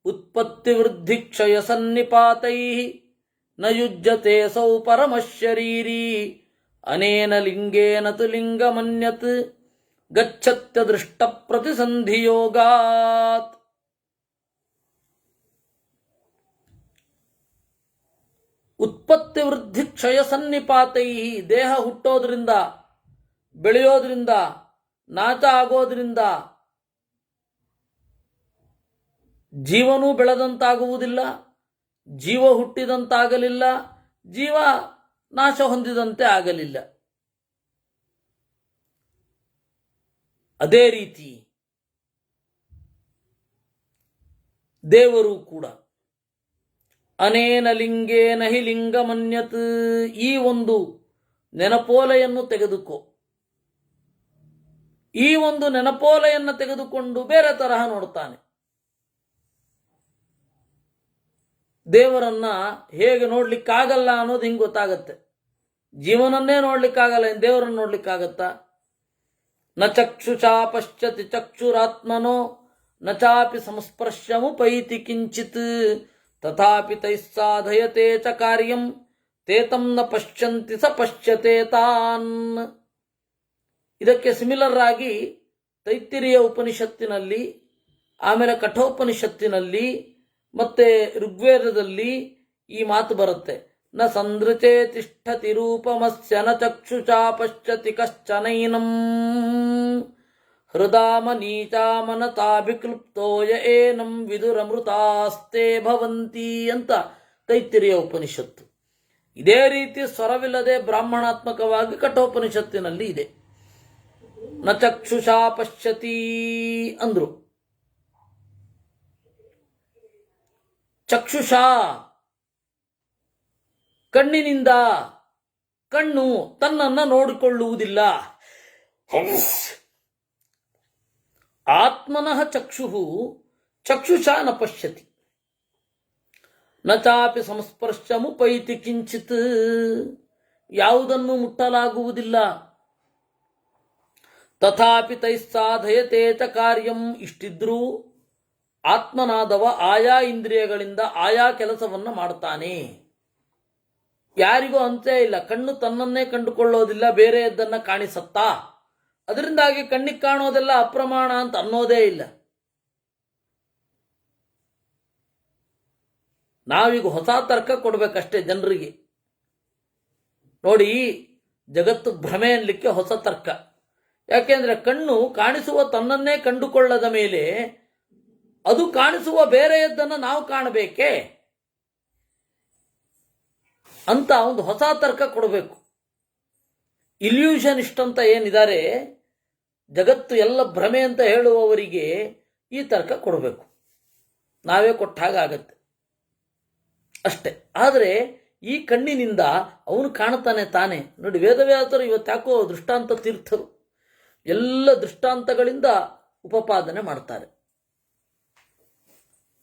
ಉತ್ಪತ್ತಿ ವೃದ್ಧಿ ಕ್ಷಯ ಸನ್ನಿಪಾತೈ ನ ಯುಜ್ಯತೆ ಸೌ ಪರಮಶರೀರಿ ಅನೇನ ಲಿಂಗೇನ ತು ಲಿಂಗಮನ್ಯತ್ ಗಚ್ಚತ್ಯ ದೃಷ್ಟ ಪ್ರತಿಸಂಧಿಯೋಗಾತ್. ಉತ್ಪತ್ತಿ ವೃದ್ಧಿ ಕ್ಷಯ ಸನ್ನಿಪಾತೈ, ದೇಹ ಹುಟ್ಟೋದ್ರಿಂದ ಬೆಳೆಯೋದ್ರಿಂದ ನಾಶ ಆಗೋದ್ರಿಂದ ಜೀವನೂ ಬೆಳೆದಂತಾಗುವುದಿಲ್ಲ, ಜೀವ ಹುಟ್ಟಿದಂತಾಗಲಿಲ್ಲ, ಜೀವ ನಾಶ ಹೊಂದಿದಂತೆ ಆಗಲಿಲ್ಲ. ಅದೇ ರೀತಿ ದೇವರು ಕೂಡ ಅನೇನ ಲಿಂಗೇನ ಹಿ ಲಿಂಗಮನ್ಯತ್, ಈ ಒಂದು ನೆನಪೋಲೆಯನ್ನು ತೆಗೆದುಕೋ, ಈ ಒಂದು ನೆನಪೋಲೆಯನ್ನು ತೆಗೆದುಕೊಂಡು ಬೇರೆ ತರಹ ನೋಡ್ತಾನೆ. ದೇವರನ್ನ ಹೇಗೆ ನೋಡ್ಲಿಕ್ಕಾಗಲ್ಲ ಅನ್ನೋದು ಹಿಂಗೆ ಗೊತ್ತಾಗತ್ತೆ. ಜೀವನನ್ನೇ ನೋಡ್ಲಿಕ್ಕಾಗಲ್ಲ, ದೇವರನ್ನು ನೋಡ್ಲಿಕ್ಕಾಗತ್ತಾ? ನ ಚಕ್ಷುಷಾ ಪಶ್ಯತಿ ಚಕ್ಷುರಾತ್ಮನೋ ನ ಚಾಪಿ ಸಂಸ್ಪರ್ಶಮುಪೈತಿ ಕಿಂಚಿತ್ ತಥಾಪಿ ತೈಃ ಸಾಧಯತೆ ಚ ಕಾರ್ಯಂ ತೇತಂ ನ ಪಶ್ಯಂತಿ ಸ ಪಶ್ಯತೆ ತಾನ್. ಇದಕ್ಕೆ ಸಿಮಿಲರ್ ಆಗಿ ತೈತ್ತಿರಿಯ ಉಪನಿಷತ್ತಿನಲ್ಲಿ, ಆಮೇಲೆ ಕಠೋಪನಿಷತ್ತಿನಲ್ಲಿ ಮತ್ತೆ ಋಗ್ವೇದದಲ್ಲಿ ಈ ಮಾತು ಬರುತ್ತೆ. ನ ಸಂದೃಚೇ ತಿಷ್ಠತಿ ರೂಪಮಸ್ಯ ನ ಚಕ್ಷುಷಾ ಪಶ್ಯತಿ ಕಶ್ಚನೈನಂ ಹೃದಾಮನೀಚಾಮನತಾಭಿಕ್ಲುಪ್ತೋಯ ಏನಂ ವಿದುರಮೃತಾಸ್ತೆ ಭವಂತಿ ಅಂತ ತೈತ್ತಿರಿಯ ಉಪನಿಷತ್ತು. ಇದೇ ರೀತಿ ಸ್ವರವಿಲ್ಲದೆ ಬ್ರಾಹ್ಮಣಾತ್ಮಕವಾಗಿ ಕಠೋಪನಿಷತ್ತಿನಲ್ಲಿ ಇದೆ. ನ ಚಕ್ಷುಷಾ ಪಶ್ಯತಿ ಅಂದ್ರು. ಚಕ್ಷುಷಾ ಕಣ್ಣಿನಿಂದ, ಕಣ್ಣು ತನ್ನನ್ನ ನೋಡಿಕೊಳ್ಳುವುದಿಲ್ಲ. ಆತ್ಮನಃ ಚಕ್ಷುಃ ಚಕ್ಷುಷಾ ನ ಪಶ್ಯತಿ ನ ಚಾಪಿ ಸಂಸ್ಪರ್ಶಮುಪೈತಿ ಕಿಂಚಿತ್, ಯಾವುದನ್ನು ಮುಟ್ಟಲಾಗುವುದಿಲ್ಲ. ತಥಾಪಿ ತೈಃ ಸಾಧಯತೆ ಚ ಕಾರ್ಯಂ, ಇಷ್ಟಿದ್ರೂ ಆತ್ಮನಾದವ ಆಯಾ ಇಂದ್ರಿಯಗಳಿಂದ ಆಯಾ ಕೆಲಸವನ್ನು ಮಾಡ್ತಾನೆ. ಯಾರಿಗೂ ಅಂತೇ ಇಲ್ಲ, ಕಣ್ಣು ತನ್ನನ್ನೇ ಕಂಡುಕೊಳ್ಳೋದಿಲ್ಲ, ಬೇರೆಯದ್ದನ್ನ ಕಾಣಿಸತ್ತಾ? ಅದರಿಂದಾಗಿ ಕಣ್ಣಿಗೆ ಕಾಣೋದೆಲ್ಲ ಅಪ್ರಮಾಣ ಅಂತ ಅನ್ನೋದೇ ಇಲ್ಲ. ನಾವೀಗ ಹೊಸ ತರ್ಕ ಕೊಡ್ಬೇಕಷ್ಟೇ ಜನರಿಗೆ. ನೋಡಿ, ಜಗತ್ತು ಭ್ರಮೆ ಅನ್ಲಿಕ್ಕೆ ಹೊಸ ತರ್ಕ. ಯಾಕೆಂದ್ರೆ ಕಣ್ಣು ಕಾಣಿಸುವ ತನ್ನನ್ನೇ ಕಂಡುಕೊಳ್ಳದ ಮೇಲೆ ಅದು ಕಾಣಿಸುವ ಬೇರೆಯದ್ದನ್ನು ನಾವು ಕಾಣಬೇಕೇ ಅಂತ ಒಂದು ಹೊಸ ತರ್ಕ ಕೊಡಬೇಕು. ಇಲ್ಯೂಷನಿಸ್ಟ್ ಅಂತ ಏನಿದ್ದಾರೆ, ಜಗತ್ತು ಎಲ್ಲ ಭ್ರಮೆ ಅಂತ ಹೇಳುವವರಿಗೆ ಈ ತರ್ಕ ಕೊಡಬೇಕು. ನಾವೇ ಕೊಟ್ಟ ಹಾಗಾಗತ್ತೆ ಅಷ್ಟೆ. ಆದರೆ ಈ ಕಣ್ಣಿನಿಂದ ಅವನು ಕಾಣುತ್ತಾನೆ ತಾನೆ. ನೋಡಿ, ವೇದವ್ಯಾಸರು ಇವತ್ತಾಕೋ ದೃಷ್ಟಾಂತ ತೀರ್ಥರು, ಎಲ್ಲ ದೃಷ್ಟಾಂತಗಳಿಂದ ಉಪಪಾದನೆ ಮಾಡ್ತಾರೆ.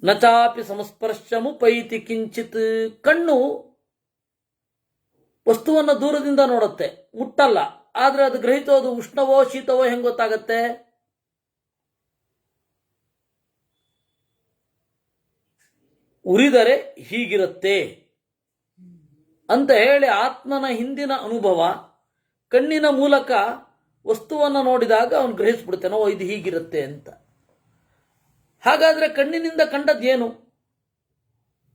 ನಚಾಪಿ ಸಂಸ್ಪರ್ಶಮುಪೈತಿ ಕಿಂಚಿತ್, ಕಣ್ಣು ವಸ್ತುವನ್ನು ದೂರದಿಂದ ನೋಡುತ್ತೆ, ಮುಟ್ಟಲ್ಲ. ಆದ್ರೆ ಅದು ಗ್ರಹಿಸೋದು ಉಷ್ಣವೋ ಶೀತವೋ ಹೆಂಗ್ ಗೊತ್ತಾಗತ್ತೆ? ಉರಿದರೆ ಹೀಗಿರುತ್ತೆ ಅಂತ ಹೇಳಿ ಆತ್ಮನ ಹಿಂದಿನ ಅನುಭವ ಕಣ್ಣಿನ ಮೂಲಕ ವಸ್ತುವನ್ನು ನೋಡಿದಾಗ ಅವನು ಗ್ರಹಿಸ್ಬಿಡ್ತಾನೋ ಇದು ಹೀಗಿರುತ್ತೆ ಅಂತ. ಹಾಗಾದ್ರೆ ಕಣ್ಣಿನಿಂದ ಕಂಡದ್ದೇನು?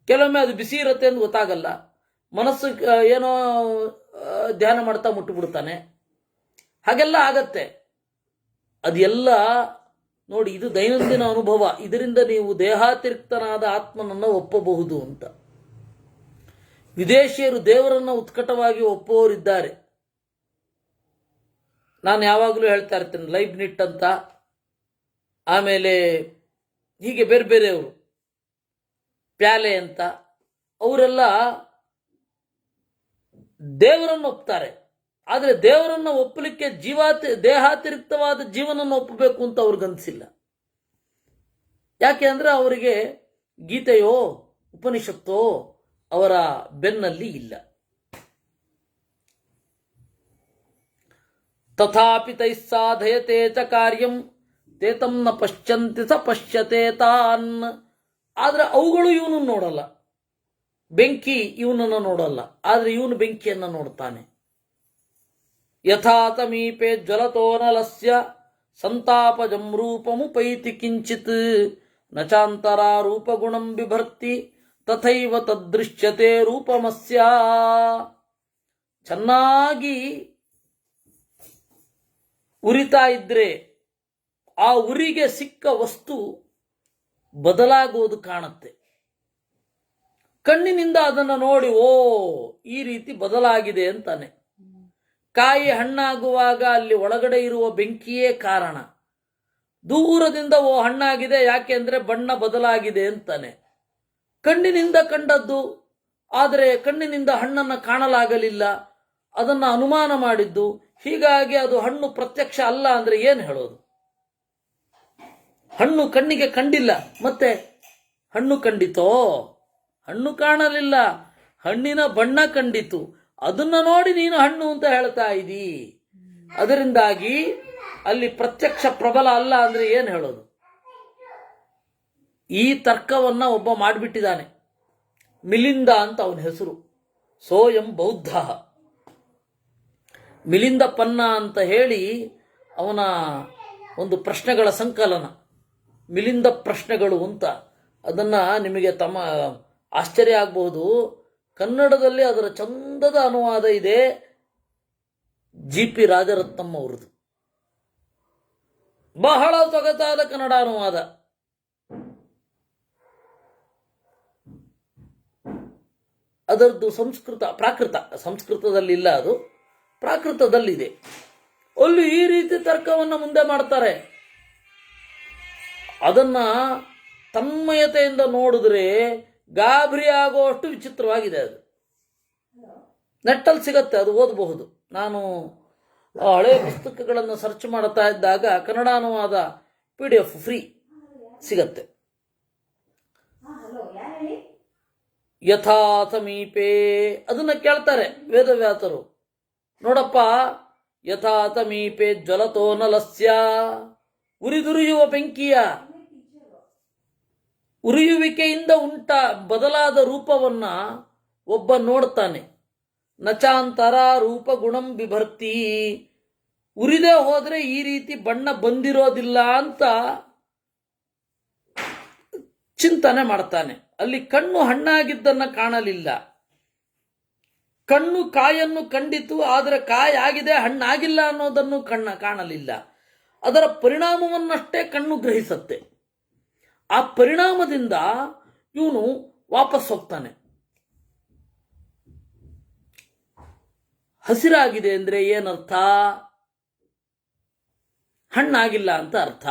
ಕೆಲವೊಮ್ಮೆ ಅದು ಬಿಸಿ ಇರುತ್ತೆ ಅಂತ ಗೊತ್ತಾಗಲ್ಲ, ಮನಸ್ಸು ಏನೋ ಧ್ಯಾನ ಮಾಡ್ತಾ ಮುಟ್ಟುಬಿಡ್ತಾನೆ, ಹಾಗೆಲ್ಲ ಆಗತ್ತೆ. ಅದೆಲ್ಲ ನೋಡಿ, ಇದು ದೈನಂದಿನ ಅನುಭವ. ಇದರಿಂದ ನೀವು ದೇಹಾತಿರಿಕ್ತನಾದ ಆತ್ಮನನ್ನು ಒಪ್ಪಬಹುದು ಅಂತ. ವಿದೇಶಿಯರು ದೇವರನ್ನ ಉತ್ಕಟವಾಗಿ ಒಪ್ಪುವವರಿದ್ದಾರೆ. ನಾನು ಯಾವಾಗಲೂ ಹೇಳ್ತಾ ಇರ್ತೇನೆ, ಲೈಬ್ನಿಟ್ ಅಂತ, ಆಮೇಲೆ ಹೀಗೆ ಬೇರೆ ಬೇರೆಯವರು, ಪ್ಯಾಲೆ ಅಂತ, ಅವರೆಲ್ಲ ದೇವರನ್ನು ಒಪ್ತಾರೆ. ಆದರೆ ದೇವರನ್ನು ಒಪ್ಪಲಿಕ್ಕೆ ದೇಹಾತಿರಿಕ್ತವಾದ ಜೀವನನ್ನು ಒಪ್ಪಬೇಕು ಅಂತ ಅವ್ರಿಗನ್ಸಿಲ್ಲ. ಯಾಕೆ ಅಂದ್ರೆ ಅವರಿಗೆ ಗೀತೆಯೋ ಉಪನಿಷತ್ತೋ ಅವರ ಬೆನ್ನಲ್ಲಿ ಇಲ್ಲ. ತಥಾಪಿ ತೈಃ ಸಾಧಯತೆ ಚ ಕಾರ್ಯಂ ತೇತಂ ನ ಪಶ್ಯಂತಿ ಸ ಪಶ್ಯತೆ ತಾನ್. ಆದ್ರೆ ಅವುಗಳು ಇವನು ನೋಡಲ್ಲ. ಬೆಂಕಿ ಇವನನ್ನು ನೋಡಲ್ಲ, ಆದ್ರೆ ಇವನು ಬೆಂಕಿಯನ್ನು ನೋಡ್ತಾನೆ. ಯಥಾ ತಮೀಪೆ ಜ್ವಲತೋನಲಸ್ಯ ಸಂತಾಪಜಂ ರೂಪಮುಪೈತಿ ಕಿಂಚಿತ್ ನ ಚಾಂತರಾ ರೂಪಗುಣಂ ಬಿಭರ್ತಿ ತಥೈವ ತದೃಶ್ಯತೆ ರೂಪಮಸ್ಯ. ಚೆನ್ನಾಗಿ ಉರಿತಾ ಇದ್ರೆ ಆ ಉರಿಗೆ ಸಿಕ್ಕ ವಸ್ತು ಬದಲಾಗುವುದು ಕಾಣುತ್ತೆ. ಕಣ್ಣಿನಿಂದ ಅದನ್ನು ನೋಡಿ ಓ ಈ ರೀತಿ ಬದಲಾಗಿದೆ ಅಂತಾನೆ. ಕಾಯಿ ಹಣ್ಣಾಗುವಾಗ ಅಲ್ಲಿ ಒಳಗಡೆ ಇರುವ ಬೆಂಕಿಯೇ ಕಾರಣ, ದೂರದಿಂದ ಓ ಹಣ್ಣಾಗಿದೆ, ಯಾಕೆ ಅಂದರೆ ಬಣ್ಣ ಬದಲಾಗಿದೆ ಅಂತಾನೆ. ಕಣ್ಣಿನಿಂದ ಕಂಡದ್ದು, ಆದರೆ ಕಣ್ಣಿನಿಂದ ಹಣ್ಣನ್ನು ಕಾಣಲಾಗಲಿಲ್ಲ, ಅದನ್ನು ಅನುಮಾನ ಮಾಡಿದ್ದು, ಹೀಗಾಗಿ ಅದು ಹಣ್ಣು ಪ್ರತ್ಯಕ್ಷ ಅಲ್ಲ ಅಂದರೆ ಏನು ಹೇಳೋದು? ಹಣ್ಣು ಕಣ್ಣಿಗೆ ಕಂಡಿಲ್ಲ, ಮತ್ತೆ ಹಣ್ಣು ಕಂಡಿತೋ? ಹಣ್ಣು ಕಾಣಲಿಲ್ಲ, ಹಣ್ಣಿನ ಬಣ್ಣ ಕಂಡಿತು, ಅದನ್ನ ನೋಡಿ ನೀನು ಹಣ್ಣು ಅಂತ ಹೇಳ್ತಾ ಇದ್ದೀ. ಅದರಿಂದಾಗಿ ಅಲ್ಲಿ ಪ್ರತ್ಯಕ್ಷ ಪ್ರಬಲ ಅಲ್ಲ ಅಂದ್ರೆ ಏನು ಹೇಳೋದು? ಈ ತರ್ಕವನ್ನ ಒಬ್ಬ ಮಾಡಿಬಿಟ್ಟಿದ್ದಾನೆ, ಮಿಲಿಂದ ಅಂತ ಅವನ ಹೆಸರು. ಸೋಯಂ ಬೌದ್ಧ, ಮಿಲಿಂದ ಪನ್ನ ಅಂತ ಹೇಳಿ ಅವನ ಒಂದು ಪ್ರಶ್ನೆಗಳ ಸಂಕಲನ, ಮಿಲಿಂದ ಪ್ರಶ್ನೆಗಳು ಅಂತ. ಅದನ್ನ ನಿಮಗೆ ತಮ್ಮ ಆಶ್ಚರ್ಯ ಆಗಬಹುದು, ಕನ್ನಡದಲ್ಲಿ ಅದರ ಚಂದದ ಅನುವಾದ ಇದೆ, ಜಿ.ಪಿ. ರಾಜರತ್ನಂ ಅವರದು. ಬಹಳ ಸೊಗಸಾದ ಕನ್ನಡ ಅನುವಾದ. ಅದರದ್ದು ಪ್ರಾಕೃತ ಸಂಸ್ಕೃತದಲ್ಲಿಲ್ಲ, ಅದು ಪ್ರಾಕೃತದಲ್ಲಿದೆ. ಅಲ್ಲಿ ಈ ರೀತಿ ತರ್ಕವನ್ನು ಮುಂದೆ ಮಾಡ್ತಾರೆ. ಅದನ್ನ ತನ್ಮಯತೆಯಿಂದ ನೋಡಿದ್ರೆ ಗಾಬರಿ ಆಗುವಷ್ಟು ವಿಚಿತ್ರವಾಗಿದೆ. ಅದು ನೆಟ್ಟಲ್ಲಿ ಸಿಗತ್ತೆ, ಅದು ಓದಬಹುದು. ನಾನು ಹಳೆಯ ಪುಸ್ತಕಗಳನ್ನು ಸರ್ಚ್ ಮಾಡ್ತಾ ಇದ್ದಾಗ ಕನ್ನಡ ಅನುವಾದ PDF ಫ್ರೀ ಸಿಗತ್ತೆ. ಯಥಾ ಸಮೀಪೆ ಅದನ್ನ ಕೇಳ್ತಾರೆ ವೇದವ್ಯಾಸರು. ನೋಡಪ್ಪ, ಯಥಾ ಸಮೀಪೆ ಜ್ವಲತೋ ನಲಸ್ಯ, ಉರಿದುರಿಯುವ ಬೆಂಕಿಯ ಉರಿಯುವಿಕೆಯಿಂದ ಬದಲಾದ ರೂಪವನ್ನ ಒಬ್ಬ ನೋಡ್ತಾನೆ. ನಚಾಂತರ ರೂಪ ಗುಣಂ ಬಿಭರ್ತಿ, ಉರಿದೇ ಹೋದ್ರೆ ಈ ರೀತಿ ಬಣ್ಣ ಬಂದಿರೋದಿಲ್ಲ ಅಂತ ಚಿಂತನೆ ಮಾಡ್ತಾನೆ. ಅಲ್ಲಿ ಕಣ್ಣು ಹಣ್ಣಾಗಿದ್ದನ್ನ ಕಾಣಲಿಲ್ಲ, ಕಣ್ಣು ಕಾಯನ್ನು ಕಂಡಿತು, ಆದರೆ ಕಾಯಾಗಿದೆ, ಹಣ್ಣಾಗಿಲ್ಲ ಅನ್ನೋದನ್ನು ಕಾಣಲಿಲ್ಲ. ಅದರ ಪರಿಣಾಮವನ್ನಷ್ಟೇ ಕಣ್ಣು ಗ್ರಹಿಸತ್ತೆ. ಆ ಪರಿಣಾಮದಿಂದ ಇವನು ವಾಪಸ್ ಹೋಗ್ತಾನೆ. ಹಸಿರಾಗಿದೆ ಅಂದ್ರೆ ಏನರ್ಥ? ಹಣ್ಣಾಗಿಲ್ಲ ಅಂತ ಅರ್ಥ.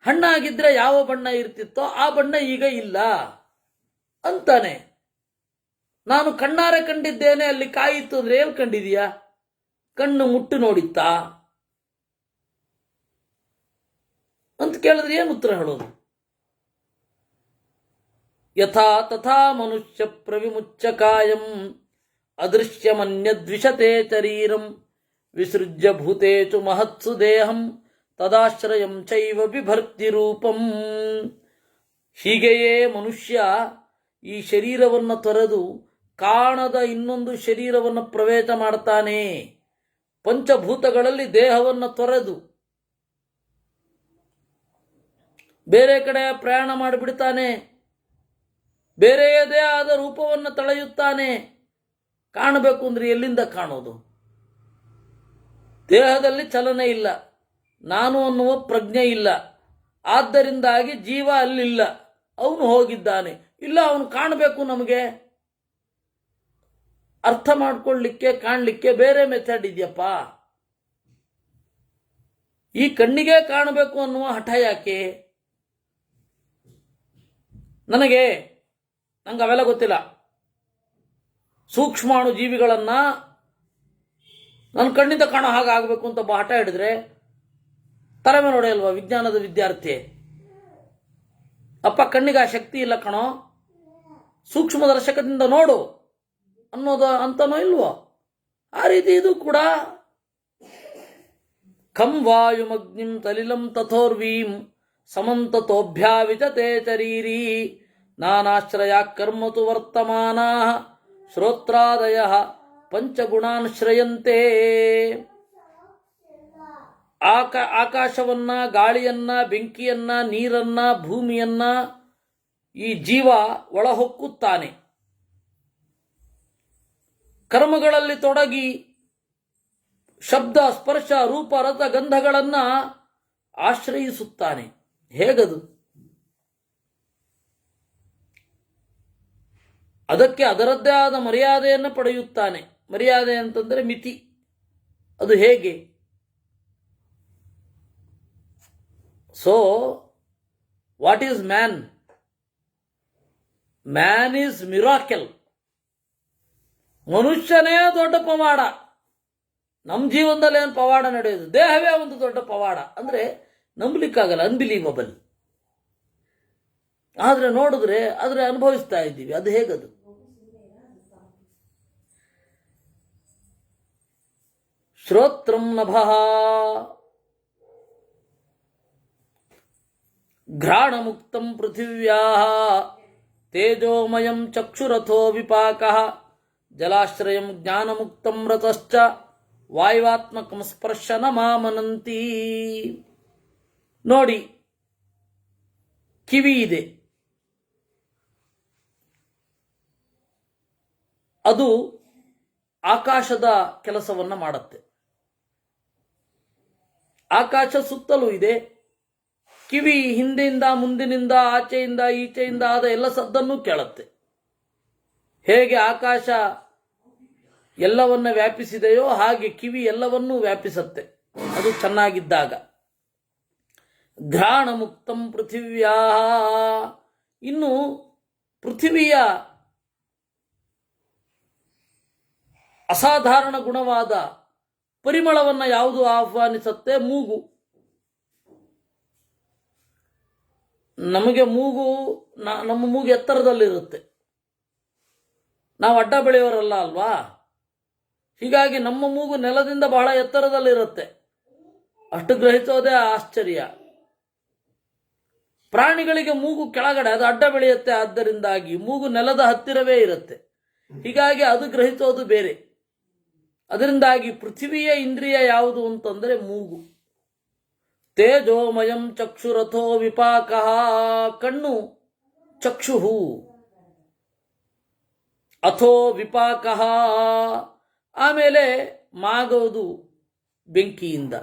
ಹಣ್ಣಾಗಿದ್ರೆ ಯಾವ ಬಣ್ಣ ಇರ್ತಿತ್ತೋ ಆ ಬಣ್ಣ ಈಗ ಇಲ್ಲ ಅಂತಾನೆ. ನಾನು ಕಣ್ಣಾರೆ ಕಂಡಿದ್ದೇನೆ, ಅಲ್ಲಿ ಕಾಯಿತ್ತು ಅಂದ್ರೆ ಎಲ್ಲಿ ಕಂಡಿದೀಯಾ? ಕಣ್ಣು ಮುಟ್ಟು ನೋಡಿತ್ತಾ ಅಂತ ಕೇಳಿದ್ರೆ ಏನು ಉತ್ತರ ಹೇಳೋದು? ಯಥಾ ತಥಾ ಮನುಷ್ಯ ಪ್ರವಿಮುಚ್ಚ ಕಾಯಂ ಅದೃಶ್ಯಮನ್ಯದ್ವಿಷತೆ ಶರೀರಂ ವಿಸೃಜ್ಯ ಭೂತೇಚು ಮಹತ್ಸು ದೇಹಂ ತದಾಶ್ರಯಂ ಚೈವ ಬಿಭರ್ತಿ ರೂಪಂ. ಹೀಗೆಯೇ ಮನುಷ್ಯ ಈ ಶರೀರವನ್ನು ತೊರೆದು ಕಾಣದ ಇನ್ನೊಂದು ಶರೀರವನ್ನು ಪ್ರವೇಶ ಮಾಡ್ತಾನೆ. ಪಂಚಭೂತಗಳಲ್ಲಿ ದೇಹವನ್ನು ತೊರೆದು ಬೇರೆ ಕಡೆ ಪ್ರಯಾಣ ಮಾಡಿಬಿಡ್ತಾನೆ. ಬೇರೆಯದೇ ಆದ ರೂಪವನ್ನು ತಳೆಯುತ್ತಾನೆ. ಕಾಣಬೇಕು ಅಂದ್ರೆ ಎಲ್ಲಿಂದ ಕಾಣೋದು? ದೇಹದಲ್ಲಿ ಚಲನೆ ಇಲ್ಲ, ನಾನು ಅನ್ನುವ ಪ್ರಜ್ಞೆ ಇಲ್ಲ, ಆದ್ದರಿಂದಾಗಿ ಜೀವ ಅಲ್ಲಿಲ್ಲ, ಅವನು ಹೋಗಿದ್ದಾನೆ. ಇಲ್ಲ, ಅವನು ಕಾಣಬೇಕು, ನಮಗೆ ಅರ್ಥ ಮಾಡ್ಕೊಳ್ಳಿಕ್ಕೆ ಕಾಣಲಿಕ್ಕೆ ಬೇರೆ ಮೆಥಡ್ ಇದೆಯಪ್ಪ. ಈ ಕಣ್ಣಿಗೆ ಕಾಣಬೇಕು ಅನ್ನುವ ಹಠ ಯಾಕೆ? ನಂಗೆ ಅವೆಲ್ಲ ಗೊತ್ತಿಲ್ಲ. ಸೂಕ್ಷ್ಮಾಣು ಜೀವಿಗಳನ್ನ ನನ್ನ ಕಣ್ಣಿಂದ ಕಾಣೋ ಹಾಗಾಗಬೇಕು ಅಂತ ಹಠ ಹಿಡಿದ್ರೆ ತಲೆ ಮೇಲೆ ಹೊಡೆಯಲ್ವಾ ವಿಜ್ಞಾನದ ವಿದ್ಯಾರ್ಥಿ? ಅಪ್ಪ, ಕಣ್ಣಿಗೆ ಆ ಶಕ್ತಿ ಇಲ್ಲ ಕಣೋ, ಸೂಕ್ಷ್ಮದರ್ಶಕದಿಂದ ನೋಡು ಅನ್ನೋದು ಅಂತನೋ ಇಲ್ವೋ? ಆ ರೀತಿ ಇದು ಕೂಡ. ಖಂ ವಾಯುಮಗ್ನಿಂ ತಲಿಲಂ ತಥೋರ್ವೀಂ ಸಮಂತತೋಭ್ಯಾವಿಚತೆ ಶರೀರಿ ನಾನಾಶ್ರಯ ಕರ್ಮತು ವರ್ತಮಾನ ಶ್ರೋತ್ರಾದಯ ಪಂಚಗುಣಾನ್ ಶ್ರಯಂತೆ. ಆಕಾಶವನ್ನ, ಗಾಳಿಯನ್ನ, ಬೆಂಕಿಯನ್ನ, ನೀರನ್ನ, ಭೂಮಿಯನ್ನ ಈ ಜೀವ ಒಳಹೊಕ್ಕುತ್ತಾನೆ. ಕರ್ಮಗಳಲ್ಲಿ ತೊಡಗಿ ಶಬ್ದ, ಸ್ಪರ್ಶ, ರೂಪ, ರಸ, ಗಂಧಗಳನ್ನ ಆಶ್ರಯಿಸುತ್ತಾನೆ. ಹೇಗದು? ಅದಕ್ಕೆ ಅದರದ್ದೇ ಆದ ಮರ್ಯಾದೆಯನ್ನು ಪಡೆಯುತ್ತಾನೆ. ಮರ್ಯಾದೆ ಅಂತಂದ್ರೆ ಮಿತಿ. ಅದು ಹೇಗೆ? So what is man? Man is miracle. ಮನುಷ್ಯನೇ ದೊಡ್ಡ ಪವಾಡ. ನಮ್ಮ ಜೀವನದಲ್ಲಿ ಏನು ಪವಾಡ ನಡೆಯೋದು? ದೇಹವೇ ಒಂದು ದೊಡ್ಡ ಪವಾಡ. ಅಂದ್ರೆ ನಂಬಲಿಕ್ಕಾಗಲ್ಲ, ಅನ್ಬಿಲೀವಬಲ್. ಆದ್ರೆ ನೋಡಿದ್ರೆ ಅನುಭವಿಸ್ತಾ ಇದ್ದೀವಿ. ಅದು ಹೇಗದು? ಶ್ರೋತ್ರಂ ನಭಃ ಘ್ರಾಣಮುಕ್ತಂ ಪೃಥಿವ್ಯಾಃ ತೇಜೋಮಯಂ ಚಕ್ಷುರಥೋ ವಿಪಾಕಃ ಜಲಾಶ್ರಯಂ ಜ್ಞಾನಮುಕ್ತಂ ರತಶ್ಚ ವಾಯುವಾತ್ಮಕಂ ಸ್ಪರ್ಶನ ಮಾಮನಂತಿ. ನೋಡಿ, ಕಿವಿ ಇದೆ, ಅದು ಆಕಾಶದ ಕೆಲಸವನ್ನ ಮಾಡುತ್ತೆ. ಆಕಾಶ ಸುತ್ತಲೂ ಇದೆ. ಕಿವಿ ಹಿಂದೆಯಿಂದ ಮುಂದಿನಿಂದ ಆಚೆಯಿಂದ ಈಚೆಯಿಂದ ಆದ ಎಲ್ಲ ಸದ್ದನ್ನು ಕೇಳುತ್ತೆ. ಹೇಗೆ ಆಕಾಶ ಎಲ್ಲವನ್ನ ವ್ಯಾಪಿಸಿದೆಯೋ ಹಾಗೆ ಕಿವಿ ಎಲ್ಲವನ್ನೂ ವ್ಯಾಪಿಸುತ್ತೆ, ಅದು ಚೆನ್ನಾಗಿದ್ದಾಗ. ಘ್ರಾಣ ಮುಕ್ತಂ ಪೃಥಿವ್ಯಾ, ಇನ್ನು ಪೃಥಿವಿಯ ಅಸಾಧಾರಣ ಗುಣವಾದ ಪರಿಮಳವನ್ನ ಯಾವುದು ಆಹ್ವಾನಿಸುತ್ತೆ? ಮೂಗು. ನಮಗೆ ನಮ್ಮ ಮೂಗು ಎತ್ತರದಲ್ಲಿರುತ್ತೆ. ನಾವು ಅಡ್ಡ ಬೆಳೆಯೋರಲ್ಲ ಅಲ್ವಾ? ಹೀಗಾಗಿ ನಮ್ಮ ಮೂಗು ನೆಲದಿಂದ ಬಹಳ ಎತ್ತರದಲ್ಲಿರುತ್ತೆ. ಅಷ್ಟು ಗ್ರಹಿಸೋದೇ ಆಶ್ಚರ್ಯ. ಪ್ರಾಣಿಗಳಿಗೆ ಮೂಗು ಕೆಳಗಡೆ, ಅದು ಅಡ್ಡ ಬೆಳೆಯುತ್ತೆ. ಆದ್ದರಿಂದಾಗಿ ಮೂಗು ನೆಲದ ಹತ್ತಿರವೇ ಇರುತ್ತೆ. ಹೀಗಾಗಿ ಅದು ಗ್ರಹಿಸೋದು ಬೇರೆ. ಅದರಿಂದಾಗಿ ಪೃಥ್ವಿಯ ಇಂದ್ರಿಯ ಯಾವುದು ಅಂತಂದ್ರೆ ಮೂಗು. ತೇಜೋಮಯಂ ಚಕ್ಷುರಥೋ ವಿಪಾಕಃ, ಕಣ್ಣು ಚಕ್ಷುಹು, ಅಥೋ ವಿಪಾಕಃ, ಆಮೇಲೆ ಮಾಗೋದು ಬೆಂಕಿಯಿಂದ.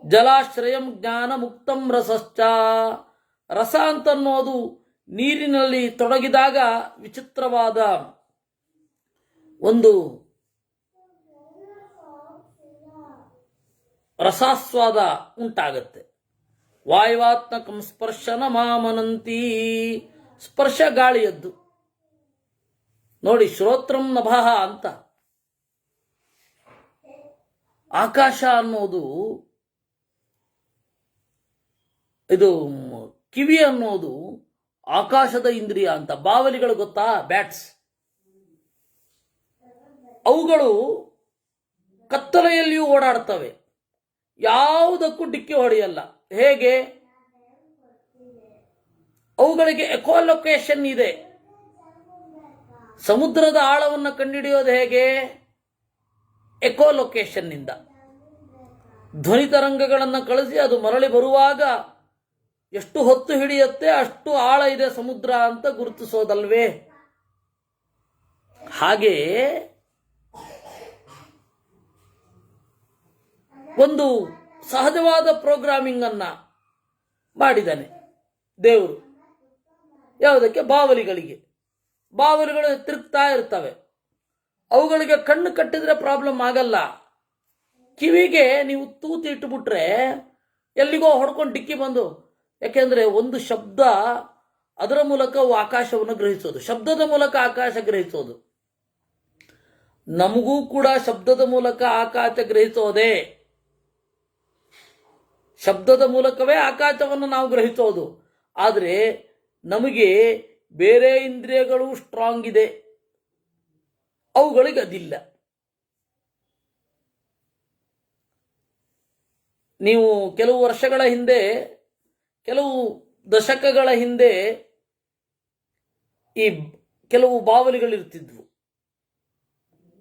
ಜಲಾಶ್ರಯಂ ಜ್ಞಾನ ಮುಕ್ತಂ ರಸಶ್ಚ, ರಸ ಅಂತನ್ನೋದು ನೀರಿನಲ್ಲಿ ತೊಡಗಿದಾಗ ವಿಚಿತ್ರವಾದ ಒಂದು ರಸಾಸ್ವಾದ ಉಂಟಾಗತ್ತೆ. ವಾಯುವಾತ್ಮಕಂ ಸ್ಪರ್ಶನ ಮಾಮನಂತಿ, ಸ್ಪರ್ಶ ಗಾಳಿಯದ್ದು. ನೋಡಿ, ಶ್ರೋತ್ರಂ ನಭಃ ಅಂತ. ಆಕಾಶ ಅನ್ನೋದು, ಇದು ಕಿವಿ ಅನ್ನೋದು ಆಕಾಶದ ಇಂದ್ರಿಯ ಅಂತ. ಬಾವಲಿಗಳು ಗೊತ್ತಾ? ಬ್ಯಾಟ್ಸ್. ಅವುಗಳು ಕತ್ತಲೆಯಲ್ಲಿಯೂ ಓಡಾಡ್ತವೆ, ಯಾವುದಕ್ಕೂ ಡಿಕ್ಕಿ ಹೊಡೆಯಲ್ಲ. ಹೇಗೆ? ಅವುಗಳಿಗೆ ಎಕೋಲೊಕೇಶನ್ ಇದೆ. ಸಮುದ್ರದ ಆಳವನ್ನು ಕಂಡುಹಿಡಿಯೋದು ಹೇಗೆ? ಎಕೋಲೊಕೇಶನ್ ನಿಂದ. ಧ್ವನಿ ತರಂಗಗಳನ್ನು ಕಳಿಸಿ ಅದು ಮರಳಿ ಬರುವಾಗ ಎಷ್ಟು ಹೊತ್ತು ಹಿಡಿಯುತ್ತೆ, ಅಷ್ಟು ಆಳ ಇದೆ ಸಮುದ್ರ ಅಂತ ಗುರುತಿಸೋದಲ್ವೇ? ಹಾಗೆ ಒಂದು ಸಹಜವಾದ ಪ್ರೋಗ್ರಾಮಿಂಗ್ ಅನ್ನ ಮಾಡಿದ್ದಾನೆ ದೇವರು. ಯಾವುದಕ್ಕೆ? ಬಾವಲಿಗಳಿಗೆ. ಬಾವಲಿಗಳು ತಿರುಗ್ತಾ ಇರ್ತವೆ. ಅವುಗಳಿಗೆ ಕಣ್ಣು ಕಟ್ಟಿದ್ರೆ ಪ್ರಾಬ್ಲಮ್ ಆಗಲ್ಲ. ಕಿವಿಗೆ ನೀವು ತೂತು ಇಟ್ಟುಬಿಟ್ರೆ ಎಲ್ಲಿಗೋ ಹೊಡ್ಕೊಂಡು ಡಿಕ್ಕಿ ಬಂದು, ಯಾಕೆಂದ್ರೆ ಒಂದು ಶಬ್ದ, ಅದರ ಮೂಲಕ ಆಕಾಶವನ್ನು ಗ್ರಹಿಸೋದು, ಶಬ್ದದ ಮೂಲಕ ಆಕಾಶ ಗ್ರಹಿಸೋದು. ನಮಗೂ ಕೂಡ ಶಬ್ದದ ಮೂಲಕ ಆಕಾಶ ಗ್ರಹಿಸೋದೇ. ಶಬ್ದದ ಮೂಲಕವೇ ಆಕಾಶವನ್ನು ನಾವು ಗ್ರಹಿಸೋದು. ಆದರೆ ನಮಗೆ ಬೇರೆ ಇಂದ್ರಿಯಗಳು ಸ್ಟ್ರಾಂಗ್ ಇದೆ, ಅವುಗಳಿಗೆ ಅದಿಲ್ಲ. ನೀವು ಕೆಲವು ವರ್ಷಗಳ ಹಿಂದೆ, ಕೆಲವು ದಶಕಗಳ ಹಿಂದೆ ಈ ಕೆಲವು ಬಾವಲಿಗಳಿರ್ತಿದ್ವು.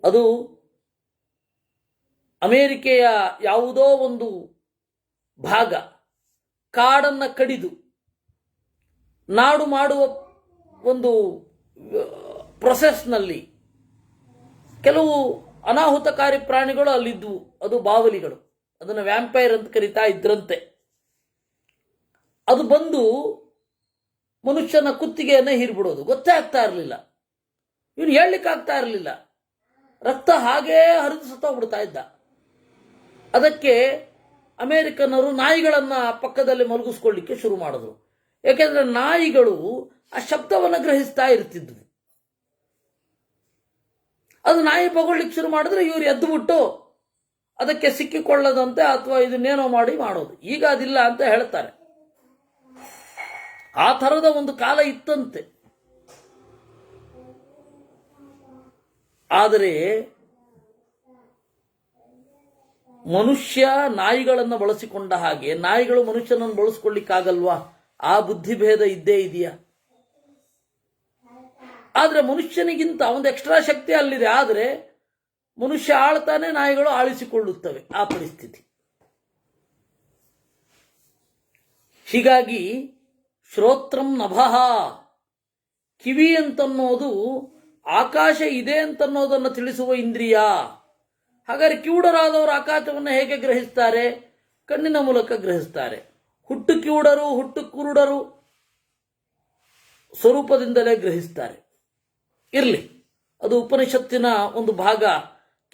ಅದು ಅಮೆರಿಕೆಯ ಯಾವುದೋ ಒಂದು ಭಾಗ ಕಾಡನ್ನ ಕಡಿದು ನಾಡು ಮಾಡುವ ಒಂದು ಪ್ರೊಸೆಸ್ನಲ್ಲಿ ಕೆಲವು ಅನಾಹುತಕಾರಿ ಪ್ರಾಣಿಗಳು ಅಲ್ಲಿದ್ವು. ಅದು ಬಾವಲಿಗಳು. ಅದನ್ನು ವ್ಯಾಂಪೈರ್ ಅಂತ ಕರೀತಾ ಇದ್ರಂತೆ. ಅದು ಬಂದು ಮನುಷ್ಯನ ಕುತ್ತಿಗೆಯನ್ನ ಹೀರ್ಬಿಡೋದು. ಗೊತ್ತೇ ಆಗ್ತಾ ಇರಲಿಲ್ಲ, ಇವನು ಹೇಳಲಿಕ್ಕಾಗ್ತಾ ಇರಲಿಲ್ಲ. ರಕ್ತ ಹಾಗೇ ಹರಿದು ಸತ್ತೋಗ್ಬಿಡ್ತಾ ಇದ್ದ. ಅದಕ್ಕೆ ಅಮೇರಿಕನ್ನರು ನಾಯಿಗಳನ್ನು ಪಕ್ಕದಲ್ಲಿ ಮಲಗಿಸ್ಕೊಳ್ಳಿಕ್ಕೆ ಶುರು ಮಾಡಿದ್ರು. ಯಾಕೆಂದ್ರೆ ನಾಯಿಗಳು ಆ ಶಬ್ದವನ್ನು ಗ್ರಹಿಸ್ತಾ ಇರ್ತಿದ್ವು. ಅದು ನಾಯಿ ಬಗೊಳ್ಳಿಕ್ಕೆ ಶುರು ಮಾಡಿದ್ರೆ ಇವರು ಎದ್ದು ಬಿಟ್ಟು ಅದಕ್ಕೆ ಸಿಕ್ಕಿಕೊಳ್ಳದಂತೆ ಅಥವಾ ಇದನ್ನೇನೋ ಮಾಡೋದು. ಈಗ ಅದಿಲ್ಲ ಅಂತ ಹೇಳ್ತಾರೆ. ಆ ಥರದ ಒಂದು ಕಾಲ ಇತ್ತಂತೆ. ಆದರೆ ಮನುಷ್ಯ ನಾಯಿಗಳನ್ನು ಬಳಸಿಕೊಂಡ ಹಾಗೆ ನಾಯಿಗಳು ಮನುಷ್ಯನನ್ನು ಬಳಸ್ಕೊಳ್ಳಿಕ್ಕಾಗಲ್ವಾ? ಆ ಬುದ್ಧಿಭೇದ ಇದ್ದೇ ಇದೆಯಾ? ಆದರೆ ಮನುಷ್ಯನಿಗಿಂತ ಒಂದು ಎಕ್ಸ್ಟ್ರಾ ಶಕ್ತಿ ಅಲ್ಲಿದೆ. ಆದರೆ ಮನುಷ್ಯ ಆಳ್ತಾನೆ, ನಾಯಿಗಳು ಆಳಿಸಿಕೊಳ್ಳುತ್ತವೆ. ಆ ಪರಿಸ್ಥಿತಿ. ಹೀಗಾಗಿ ಶ್ರೋತ್ರಂ ನಭಃ, ಕಿವಿ ಅಂತನ್ನೋದು ಆಕಾಶ ಇದೆ ಅಂತನ್ನೋದನ್ನು ತಿಳಿಸುವ ಇಂದ್ರಿಯ. ಹಾಗಾದರೆ ಕಿವುಡರಾದವರು ಆಕಾಶವನ್ನು ಹೇಗೆ ಗ್ರಹಿಸ್ತಾರೆ? ಕಣ್ಣಿನ ಮೂಲಕ ಗ್ರಹಿಸ್ತಾರೆ. ಹುಟ್ಟು ಕಿವುಡರು, ಹುಟ್ಟು ಕುರುಡರು ಸ್ವರೂಪದಿಂದಲೇ ಗ್ರಹಿಸ್ತಾರೆ. ಇರಲಿ, ಅದು ಉಪನಿಷತ್ತಿನ ಒಂದು ಭಾಗ.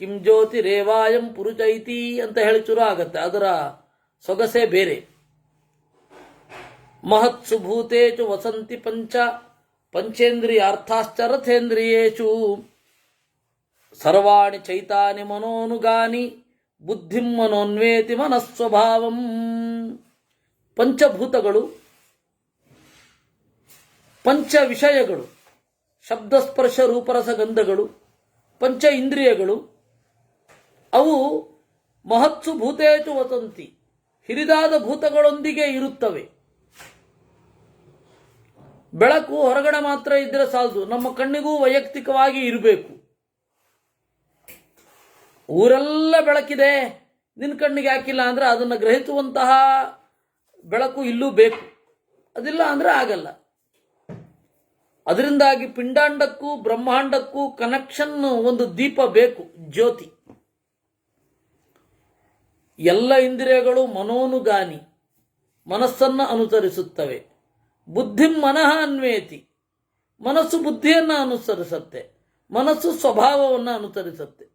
ಕಿಂ ಜ್ಯೋತಿ ರೇವಾಯಂ ಪುರುಚೈತಿ ಅಂತ ಹೇಳಿ ಶುರು ಆಗತ್ತೆ. ಅದರ ಸೊಗಸೇ ಬೇರೆ. ಮಹತ್ಸು ಭೂತೇಚು ವಸಂತಿ ಪಂಚೇಂದ್ರಿಯಾರ್ಥಾಶ್ಚ ರಥೇಂದ್ರಿಯೇಷು ಸರ್ವಾಣಿ ಚೈತಾನಿ ಮನೋನುಗಾನಿ ಬುದ್ಧಿಂ ಮನೋನ್ವೇತಿ ಮನಸ್ವಭಾವಂ. ಪಂಚಭೂತಗಳು, ಪಂಚ ವಿಷಯಗಳು, ಶಬ್ದಸ್ಪರ್ಶ ರೂಪರಸ ಗಂಧಗಳು, ಪಂಚ ಇಂದ್ರಿಯಗಳು, ಅವು ಮಹತ್ಸು ಭೂತೇಚು ವಸಂತಿ, ಹಿರಿದಾದ ಭೂತಗಳೊಂದಿಗೆ ಇರುತ್ತವೆ. ಬೆಳಕು ಹೊರಗಡೆ ಮಾತ್ರ ಇದ್ರೆ ಸಾಲದು, ನಮ್ಮ ಕಣ್ಣಿಗೂ ವೈಯಕ್ತಿಕವಾಗಿ ಇರಬೇಕು. ಊರೆಲ್ಲ ಬೆಳಕಿದೆ, ನಿನ್ನ ಕಣ್ಣಿಗೆ ಹಾಕಿಲ್ಲ ಅಂದ್ರೆ ಅದನ್ನು ಗ್ರಹಿಸುವಂತಹ ಬೆಳಕು ಇಲ್ಲೂ ಬೇಕು. ಅದಿಲ್ಲ ಅಂದ್ರೆ ಆಗಲ್ಲ. ಅದರಿಂದಾಗಿ ಪಿಂಡಾಂಡಕ್ಕೂ ಬ್ರಹ್ಮಾಂಡಕ್ಕೂ ಕನೆಕ್ಷನ್ ಒಂದು ದೀಪ ಬೇಕು, ಜ್ಯೋತಿ. ಎಲ್ಲ ಇಂದ್ರಿಯಗಳು ಮನೋನುಗಾನಿ, ಮನಸ್ಸನ್ನು ಅನುಸರಿಸುತ್ತವೆ. ಬುದ್ಧಿಂ ಮನಃ ಅನ್ವೇತಿ, ಮನಸ್ಸು ಬುದ್ಧಿಯನ್ನು ಅನುಸರಿಸುತ್ತೆ, ಮನಸ್ಸು ಸ್ವಭಾವವನ್ನು ಅನುಸರಿಸುತ್ತೆ.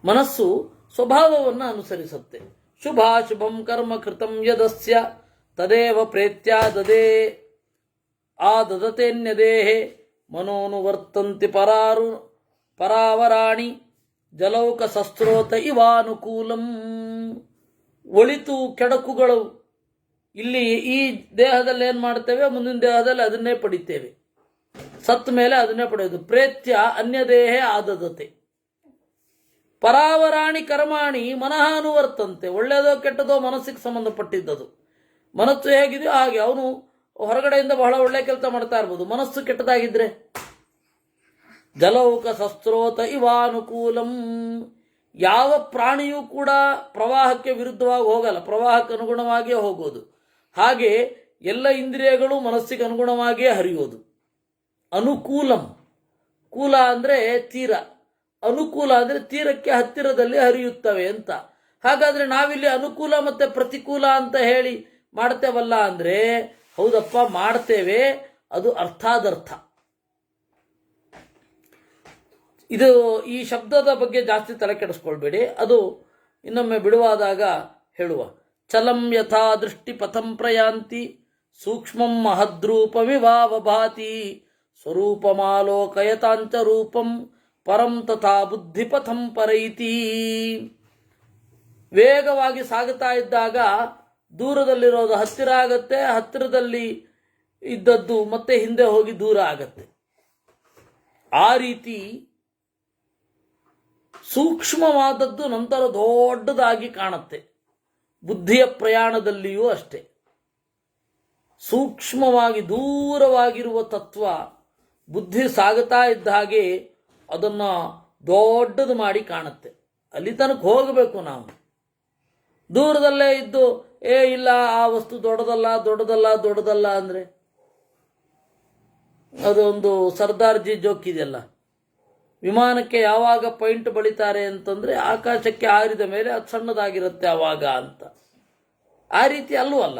ಮನಸ್ಸು ಸ್ವಭಾವವನ್ನು ಅನುಸರಿಸುತ್ತೆ. ಶುಭಾಶುಭಂ ಕರ್ಮ ಕೃತಂ ಯದಸ್ಯ ತದೇವ ಪ್ರೇತ್ಯ ದದೇ ದದತೆನ್ಯದೇಹೆ ಮನೋನುವರ್ತಂತಿ ಪರಾವರಾಣಿ ಜಲೌಕ ಸಸ್ತ್ರೋತ ಇವಾನುಕೂಲಂ. ಒಳಿತು ಕೆಡಕುಗಳು ಇಲ್ಲಿ ಈ ದೇಹದಲ್ಲಿ ಏನು ಮಾಡ್ತೇವೆ, ಮುಂದಿನ ದೇಹದಲ್ಲಿ ಅದನ್ನೇ ಪಡಿತೇವೆ. ಸತ್ತ ಮೇಲೆ ಅದನ್ನೇ ಪಡೆಯೋದು. ಪ್ರೇತ್ಯ ಅನ್ಯದೇಹೆ ಆದದತೆ. ಪರಾವರಾಣಿ ಕರ್ಮಾಣಿ ಮನಃ ಅನುವರ್ತಂತೆ. ಒಳ್ಳೆಯದೋ ಕೆಟ್ಟದೋ ಮನಸ್ಸಿಗೆ ಸಂಬಂಧಪಟ್ಟಿದ್ದದು. ಮನಸ್ಸು ಹೇಗಿದೆಯೋ ಹಾಗೆ. ಅವನು ಹೊರಗಡೆಯಿಂದ ಬಹಳ ಒಳ್ಳೆ ಕೆಲಸ ಮಾಡ್ತಾ ಇರ್ಬೋದು, ಮನಸ್ಸು ಕೆಟ್ಟದಾಗಿದ್ರೆ ಜಲೌಕ ಸಸ್ತ್ರೋತ ಇವಾನುಕೂಲಂ. ಯಾವ ಪ್ರಾಣಿಯೂ ಕೂಡ ಪ್ರವಾಹಕ್ಕೆ ವಿರುದ್ಧವಾಗಿ ಹೋಗಲ್ಲ, ಪ್ರವಾಹಕ್ಕೆ ಅನುಗುಣವಾಗಿಯೇ ಹೋಗೋದು. ಹಾಗೆ ಎಲ್ಲ ಇಂದ್ರಿಯಗಳು ಮನಸ್ಸಿಗೆ ಅನುಗುಣವಾಗಿಯೇ ಹರಿಯೋದು. ಅನುಕೂಲಂ, ಕೂಲ ಅಂದರೆ ತೀರ, ಅನುಕೂಲ ಅಂದರೆ ತೀರಕ್ಕೆ ಹತ್ತಿರದಲ್ಲಿ ಹರಿಯುತ್ತವೆ ಅಂತ. ಹಾಗಾದರೆ ನಾವಿಲ್ಲಿ ಅನುಕೂಲ ಮತ್ತು ಪ್ರತಿಕೂಲ ಅಂತ ಹೇಳಿ ಮಾಡ್ತೇವಲ್ಲ ಅಂದರೆ, ಹೌದಪ್ಪ ಮಾಡ್ತೇವೆ, ಅದು ಅರ್ಥಾದರ್ಥ. ಇದು ಈ ಶಬ್ದದ ಬಗ್ಗೆ ಜಾಸ್ತಿ ತಲೆ ಕೆಡಿಸ್ಕೊಳ್ಬೇಡಿ, ಅದು ಇನ್ನೊಮ್ಮೆ ಬಿಡುವಾದಾಗ ಹೇಳುವ. ಚಲಂ ಯಥಾ ದೃಷ್ಟಿ ಪಥಂ ಪ್ರಯಾಂತಿ ಸೂಕ್ಷ್ಮಂ ಮಹದ್ರೂಪಮಿವಾವಭಾತಿ ಸ್ವರೂಪಮಾಲೋಕಯತಾಂಚ ರೂಪಂ ಪರಂ ತಥಾ ಬುದ್ಧಿಪಥಂ ಪರೈತಿ. ವೇಗವಾಗಿ ಸಾಗುತ್ತಾ ಇದ್ದಾಗ ದೂರದಲ್ಲಿರೋದು ಹತ್ತಿರ ಆಗತ್ತೆ, ಹತ್ತಿರದಲ್ಲಿ ಇದ್ದದ್ದು ಮತ್ತೆ ಹಿಂದೆ ಹೋಗಿ ದೂರ ಆಗತ್ತೆ. ಆ ರೀತಿ ಸೂಕ್ಷ್ಮವಾದದ್ದು ನಂತರ ದೊಡ್ಡದಾಗಿ ಕಾಣುತ್ತೆ. ಬುದ್ಧಿಯ ಪ್ರಯಾಣದಲ್ಲಿಯೂ ಅಷ್ಟೆ. ಸೂಕ್ಷ್ಮವಾಗಿ ದೂರವಾಗಿರುವ ತತ್ವ ಬುದ್ಧಿ ಸಾಗುತ್ತಾ ಇದ್ದ ಹಾಗೆ ಅದನ್ನು ದೊಡ್ಡದು ಮಾಡಿ ಕಾಣುತ್ತೆ. ಅಲ್ಲಿ ತನಕ ಹೋಗಬೇಕು ನಾವು. ದೂರದಲ್ಲೇ ಇದ್ದು ಇಲ್ಲ ಆ ವಸ್ತು ದೊಡ್ಡದಲ್ಲ ಅಂದರೆ ಅದೊಂದು ಸರ್ದಾರ್ಜಿ ಜೋಕ್ ಇದೆಯಲ್ಲ, ವಿಮಾನಕ್ಕೆ ಯಾವಾಗ ಪಾಯಿಂಟ್ ಬಳಿತಾರೆ ಅಂತಂದರೆ ಆಕಾಶಕ್ಕೆ ಹಾರಿದ ಮೇಲೆ ಅದು ಸಣ್ಣದಾಗಿರುತ್ತೆ ಆವಾಗ ಅಂತ. ಆ ರೀತಿ ಅಲ್ಲೂ ಅಲ್ಲ.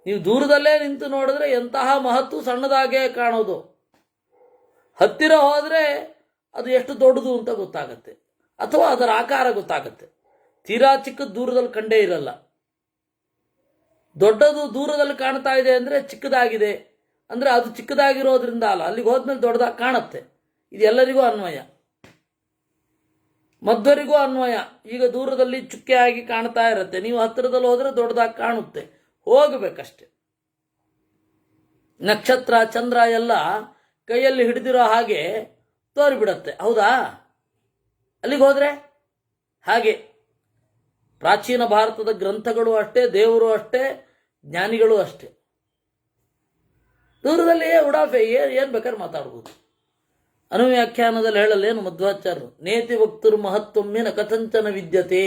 ನೀವು ದೂರದಲ್ಲೇ ನಿಂತು ನೋಡಿದ್ರೆ ಎಂತಹ ಮಹತ್ತು ಸಣ್ಣದಾಗೇ ಕಾಣೋದು. ಹತ್ತಿರ ಹೋದರೆ ಅದು ಎಷ್ಟು ದೊಡ್ಡದು ಅಂತ ಗೊತ್ತಾಗತ್ತೆ, ಅಥವಾ ಅದರ ಆಕಾರ ಗೊತ್ತಾಗತ್ತೆ. ತೀರಾ ಚಿಕ್ಕ ದೂರದಲ್ಲಿ ಕಂಡೇ ಇರಲ್ಲ. ದೊಡ್ಡದು ದೂರದಲ್ಲಿ ಕಾಣ್ತಾ ಇದೆ ಅಂದರೆ ಚಿಕ್ಕದಾಗಿದೆ ಅಂದರೆ ಅದು ಚಿಕ್ಕದಾಗಿರೋದ್ರಿಂದ ಅಲ್ಲ, ಅಲ್ಲಿಗೆ ಹೋದ್ಮೇಲೆ ದೊಡ್ಡದಾಗಿ ಕಾಣುತ್ತೆ. ಇದು ಎಲ್ಲರಿಗೂ ಅನ್ವಯ, ಮಧ್ವರಿಗೂ ಅನ್ವಯ. ಈಗ ದೂರದಲ್ಲಿ ಚುಕ್ಕೆ ಆಗಿ ಕಾಣ್ತಾ ಇರುತ್ತೆ, ನೀವು ಹತ್ತಿರದಲ್ಲಿ ಹೋದರೆ ದೊಡ್ಡದಾಗಿ ಕಾಣುತ್ತೆ, ಹೋಗಬೇಕಷ್ಟೆ. ನಕ್ಷತ್ರ ಚಂದ್ರ ಎಲ್ಲ ಕೈಯಲ್ಲಿ ಹಿಡಿದಿರೋ ಹಾಗೆ ತೋರಿಬಿಡತ್ತೆ, ಹೌದಾ? ಅಲ್ಲಿಗೆ ಹೋದರೆ ಹಾಗೆ. ಪ್ರಾಚೀನ ಭಾರತದ ಗ್ರಂಥಗಳು ಅಷ್ಟೇ, ದೇವರು ಅಷ್ಟೇ, ಜ್ಞಾನಿಗಳು ಅಷ್ಟೇ. ದೂರದಲ್ಲಿ ಉಡಾಫೆ ಏನು ಬೇಕಾದ್ರೆ ಮಾತಾಡ್ಬೋದು. ಅನುವ್ಯಾಖ್ಯಾನದಲ್ಲಿ ಹೇಳಲ್ಲೇನು ಮಧ್ವಾಚಾರ್ಯರು, ನೇತಿ ವಕ್ತರು ಮಹತ್ವಮ್ಮಿನ ಕಥಂಚನ ವಿದ್ಯತೆ.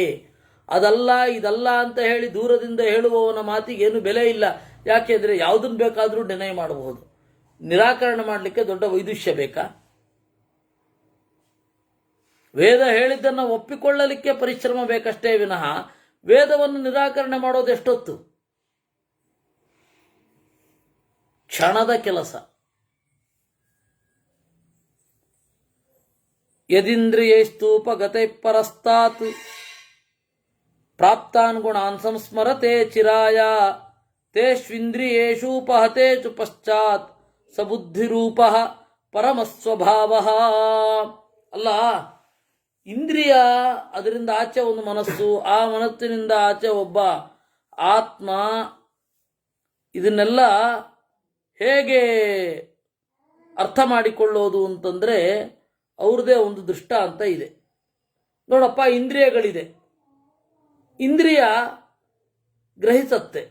ಅದಲ್ಲ ಇದಲ್ಲ ಅಂತ ಹೇಳಿ ದೂರದಿಂದ ಹೇಳುವವನ ಮಾತಿಗೆ ಏನು ಬೆಲೆ ಇಲ್ಲ. ಯಾಕೆಂದರೆ ಯಾವುದನ್ನು ಬೇಕಾದರೂ ಡಿನೈ ಮಾಡಬಹುದು, ನಿರಾಕರಣೆ ಮಾಡಲಿಕ್ಕೆ ದೊಡ್ಡ ವೈದುಷ್ಯ ಬೇಕಾ? ವೇದ ಹೇಳಿದ್ದನ್ನು ಒಪ್ಪಿಕೊಳ್ಳಲಿಕ್ಕೆ ಪರಿಶ್ರಮ ಬೇಕಷ್ಟೇ ವಿನಃ ವೇದವನ್ನು ನಿರಾಕರಣೆ ಮಾಡೋದು ಎಷ್ಟೊತ್ತು? ಕ್ಷಣದ ಕೆಲಸ. ಯದಿಂದ್ರಿಯೈಸ್ತೂಪಗತೈ ಪರಸ್ತಾತ್ ಪ್ರಾಪ್ತಾನ್ ಗುಣಾನ್ ಸಂಸ್ಮರತೆ ಚಿರಾಯ ತೇಷ್ವಿಂದ್ರಿಯೇಷೂಪಹತೇಚು ಪಶ್ಚಾತ್ ಸಬುದ್ಧಿರೂಪ ಪರಮಸ್ವಭಾವ. ಅಲ್ಲ, ಇಂದ್ರಿಯ, ಅದರಿಂದ ಆಚೆ ಒಂದು ಮನಸ್ಸು, ಆ ಮನಸ್ಸಿನಿಂದ ಆಚೆ ಒಬ್ಬ ಆತ್ಮ, ಇದನ್ನೆಲ್ಲ ಹೇಗೆ ಅರ್ಥ ಮಾಡಿಕೊಳ್ಳೋದು ಅಂತಂದರೆ ಅವ್ರದ್ದೇ ಒಂದು ದೃಷ್ಟಾಂತ ಇದೆ. ನೋಡಪ್ಪ, ಇಂದ್ರಿಯಗಳಿದೆ, ಇಂದ್ರಿಯ ಗ್ರಹಿಸತ್ತೆ,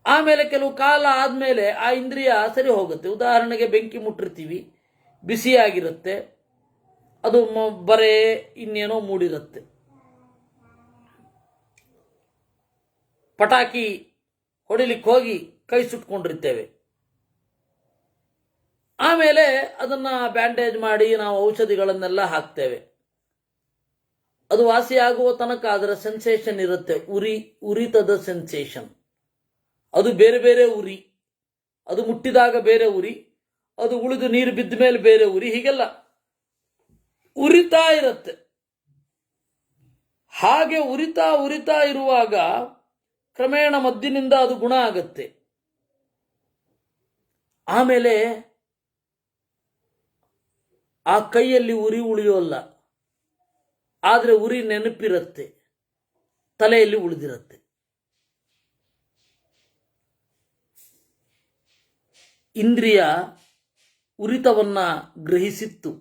ಆಮೇಲೆ ಕೆಲವು ಕಾಲ ಆದಮೇಲೆ ಆ ಇಂದ್ರಿಯ ಸರಿ ಹೋಗುತ್ತೆ. ಉದಾಹರಣೆಗೆ ಬೆಂಕಿ ಮುಟ್ಟಿರ್ತೀವಿ, ಬಿಸಿಯಾಗಿರುತ್ತೆ, ಅದು ಬರೇ ಇನ್ನೇನೋ ಮೂಡಿರುತ್ತೆ. ಪಟಾಕಿ ಹೊಡಿಲಿಕ್ಕೆ ಹೋಗಿ ಕೈ ಸುಟ್ಕೊಂಡಿರ್ತೇವೆ, ಆಮೇಲೆ ಅದನ್ನು ಬ್ಯಾಂಡೇಜ್ ಮಾಡಿ ನಾವು ಔಷಧಿಗಳನ್ನೆಲ್ಲ ಹಾಕ್ತೇವೆ. ಅದು ವಾಸಿಯಾಗುವ ತನಕ ಅದರ ಸೆನ್ಸೇಷನ್ ಇರುತ್ತೆ, ಉರಿತದ ಸೆನ್ಸೇಷನ್. ಅದು ಬೇರೆ ಬೇರೆ ಉರಿ, ಅದು ಮುಟ್ಟಿದಾಗ ಬೇರೆ ಉರಿ, ಅದು ಉಳಿದು ನೀರು ಬಿದ್ದ ಮೇಲೆ ಬೇರೆ ಉರಿ, ಹೀಗೆಲ್ಲ ಉರಿತಾ ಇರುತ್ತೆ. ಹಾಗೆ ಉರಿತಾ ಇರುವಾಗ ಕ್ರಮೇಣ ಮದ್ದಿನಿಂದ ಅದು ಗುಣ ಆಗತ್ತೆ. ಆಮೇಲೆ ಆ ಕೈಯಲ್ಲಿ ಉರಿ ಉಳಿಯೋಲ್ಲ, ಆದರೆ ಉರಿ ನೆನಪಿರುತ್ತೆ, ತಲೆಯಲ್ಲಿ ಉಳಿದಿರುತ್ತೆ. ಇಂದ್ರಿಯ ಉರಿತವನ್ನ ಗ್ರಹಿಸಿತ್ತು,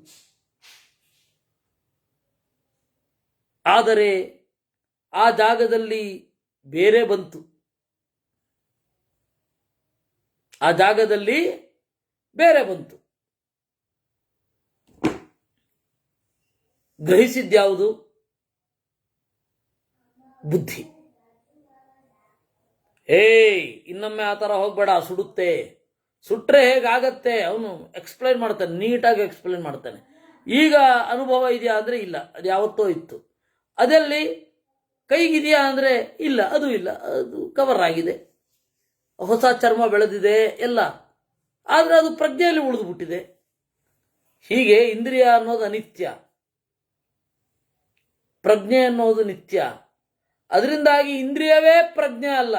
ಆದರೆ ಆ ಜಾಗದಲ್ಲಿ ಬೇರೆ ಬಂತು, ಆ ಜಾಗದಲ್ಲಿ ಬೇರೆ ಬಂತು. ಗ್ರಹಿಸಿದ್ಯಾವುದು? ಬುದ್ಧಿ. ಇನ್ನೊಮ್ಮೆ ಆ ಥರ ಹೋಗ್ಬೇಡ, ಸುಡುತ್ತೆ. ಸುಟ್ರೆ ಹೇಗಾಗತ್ತೆ ಅವನು ಎಕ್ಸ್ಪ್ಲೈನ್ ಮಾಡ್ತಾನೆ, ನೀಟಾಗಿ ಎಕ್ಸ್ಪ್ಲೈನ್ ಮಾಡ್ತಾನೆ. ಈಗ ಅನುಭವ ಇದೆಯಾ ಅಂದರೆ ಇಲ್ಲ, ಅದು ಯಾವತ್ತೋ ಇತ್ತು. ಅದರಲ್ಲಿ ಕೈಗಿದೆಯಾ ಅಂದರೆ ಇಲ್ಲ, ಅದು ಇಲ್ಲ, ಅದು ಕವರ್ ಆಗಿದೆ, ಹೊಸ ಚರ್ಮ ಬೆಳೆದಿದೆ ಎಲ್ಲ, ಆದರೆ ಅದು ಪ್ರಜ್ಞೆಯಲ್ಲಿ ಉಳಿದುಬಿಟ್ಟಿದೆ. ಹೀಗೆ ಇಂದ್ರಿಯ ಅನ್ನೋದು ಅನಿತ್ಯ, ಪ್ರಜ್ಞೆ ಅನ್ನೋದು ನಿತ್ಯ. ಅದರಿಂದಾಗಿ ಇಂದ್ರಿಯವೇ ಪ್ರಜ್ಞೆ ಅಲ್ಲ.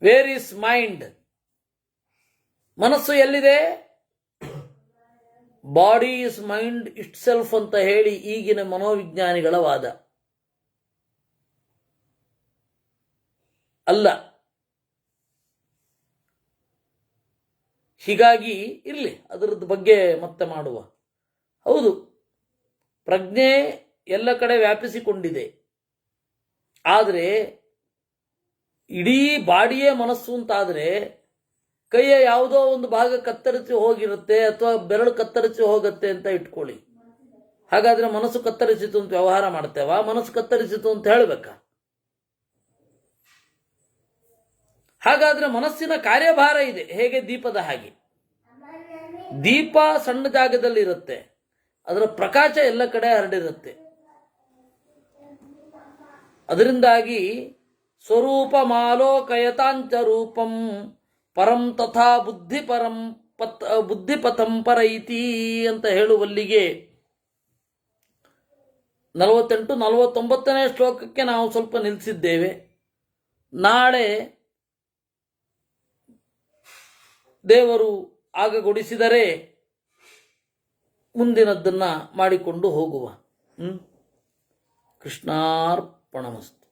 Where is mind? ಮನಸ್ಸು ಎಲ್ಲಿದೆ? Body is mind it self ಅಂತ ಹೇಳಿ ಈಗಿನ ಮನೋವಿಜ್ಞಾನಿಗಳ ವಾದ. ಅಲ್ಲ. ಹೀಗಾಗಿ ಇರಲಿ, ಅದರದ್ದು ಬಗ್ಗೆ ಮತ್ತೆ ಮಾಡುವ. ಹೌದು, ಪ್ರಜ್ಞೆ ಎಲ್ಲ ಕಡೆ ವ್ಯಾಪಿಸಿಕೊಂಡಿದೆ, ಆದರೆ ಇಡೀ ಬಾಡಿಯೇ ಮನಸ್ಸು ಅಂತಾದರೆ ಕೈಯ ಯಾವುದೋ ಒಂದು ಭಾಗ ಕತ್ತರಿಸಿ ಹೋಗಿರುತ್ತೆ ಅಥವಾ ಬೆರಳು ಕತ್ತರಿಸಿ ಹೋಗುತ್ತೆ ಅಂತ ಇಟ್ಕೊಳ್ಳಿ. ಹಾಗಾದ್ರೆ ಮನಸ್ಸು ಕತ್ತರಿಸಿತು ಅಂತ ವ್ಯವಹಾರ ಮಾಡ್ತೇವಾ? ಮನಸ್ಸು ಕತ್ತರಿಸಿತು ಅಂತ ಹೇಳಬೇಕಾ? ಹಾಗಾದ್ರೆ ಮನಸ್ಸಿನ ಕಾರ್ಯಭಾರ ಇದೆ, ಹೇಗೆ ದೀಪದ ಹಾಗೆ. ದೀಪ ಸಣ್ಣ ಜಾಗದಲ್ಲಿ ಇರುತ್ತೆ, ಅದರ ಪ್ರಕಾಶ ಎಲ್ಲ ಕಡೆ ಹರಡಿರುತ್ತೆ. ಅದರಿಂದಾಗಿ ಸ್ವರೂಪ ಮಾಲೋಕಯತಾಂಚ ರೂಪಂ ಪರಂ ತಥಾ ಬುದ್ಧಿ ಪರಂ ಬುದ್ಧಿಪಥಂ ಪರೈತಿ ಅಂತ ಹೇಳುವಲ್ಲಿಗೆ 48-49ನೇ ಶ್ಲೋಕಕ್ಕೆ ನಾವು ಸ್ವಲ್ಪ ನಿಲ್ಲಿಸಿದ್ದೇವೆ. ನಾಳೆ ದೇವರು ಆಗಗೊಡಿಸಿದರೆ ಮುಂದಿನದ್ದನ್ನು ಮಾಡಿಕೊಂಡು ಹೋಗುವ. ಕೃಷ್ಣಾರ್ಪಣಮಸ್ತು.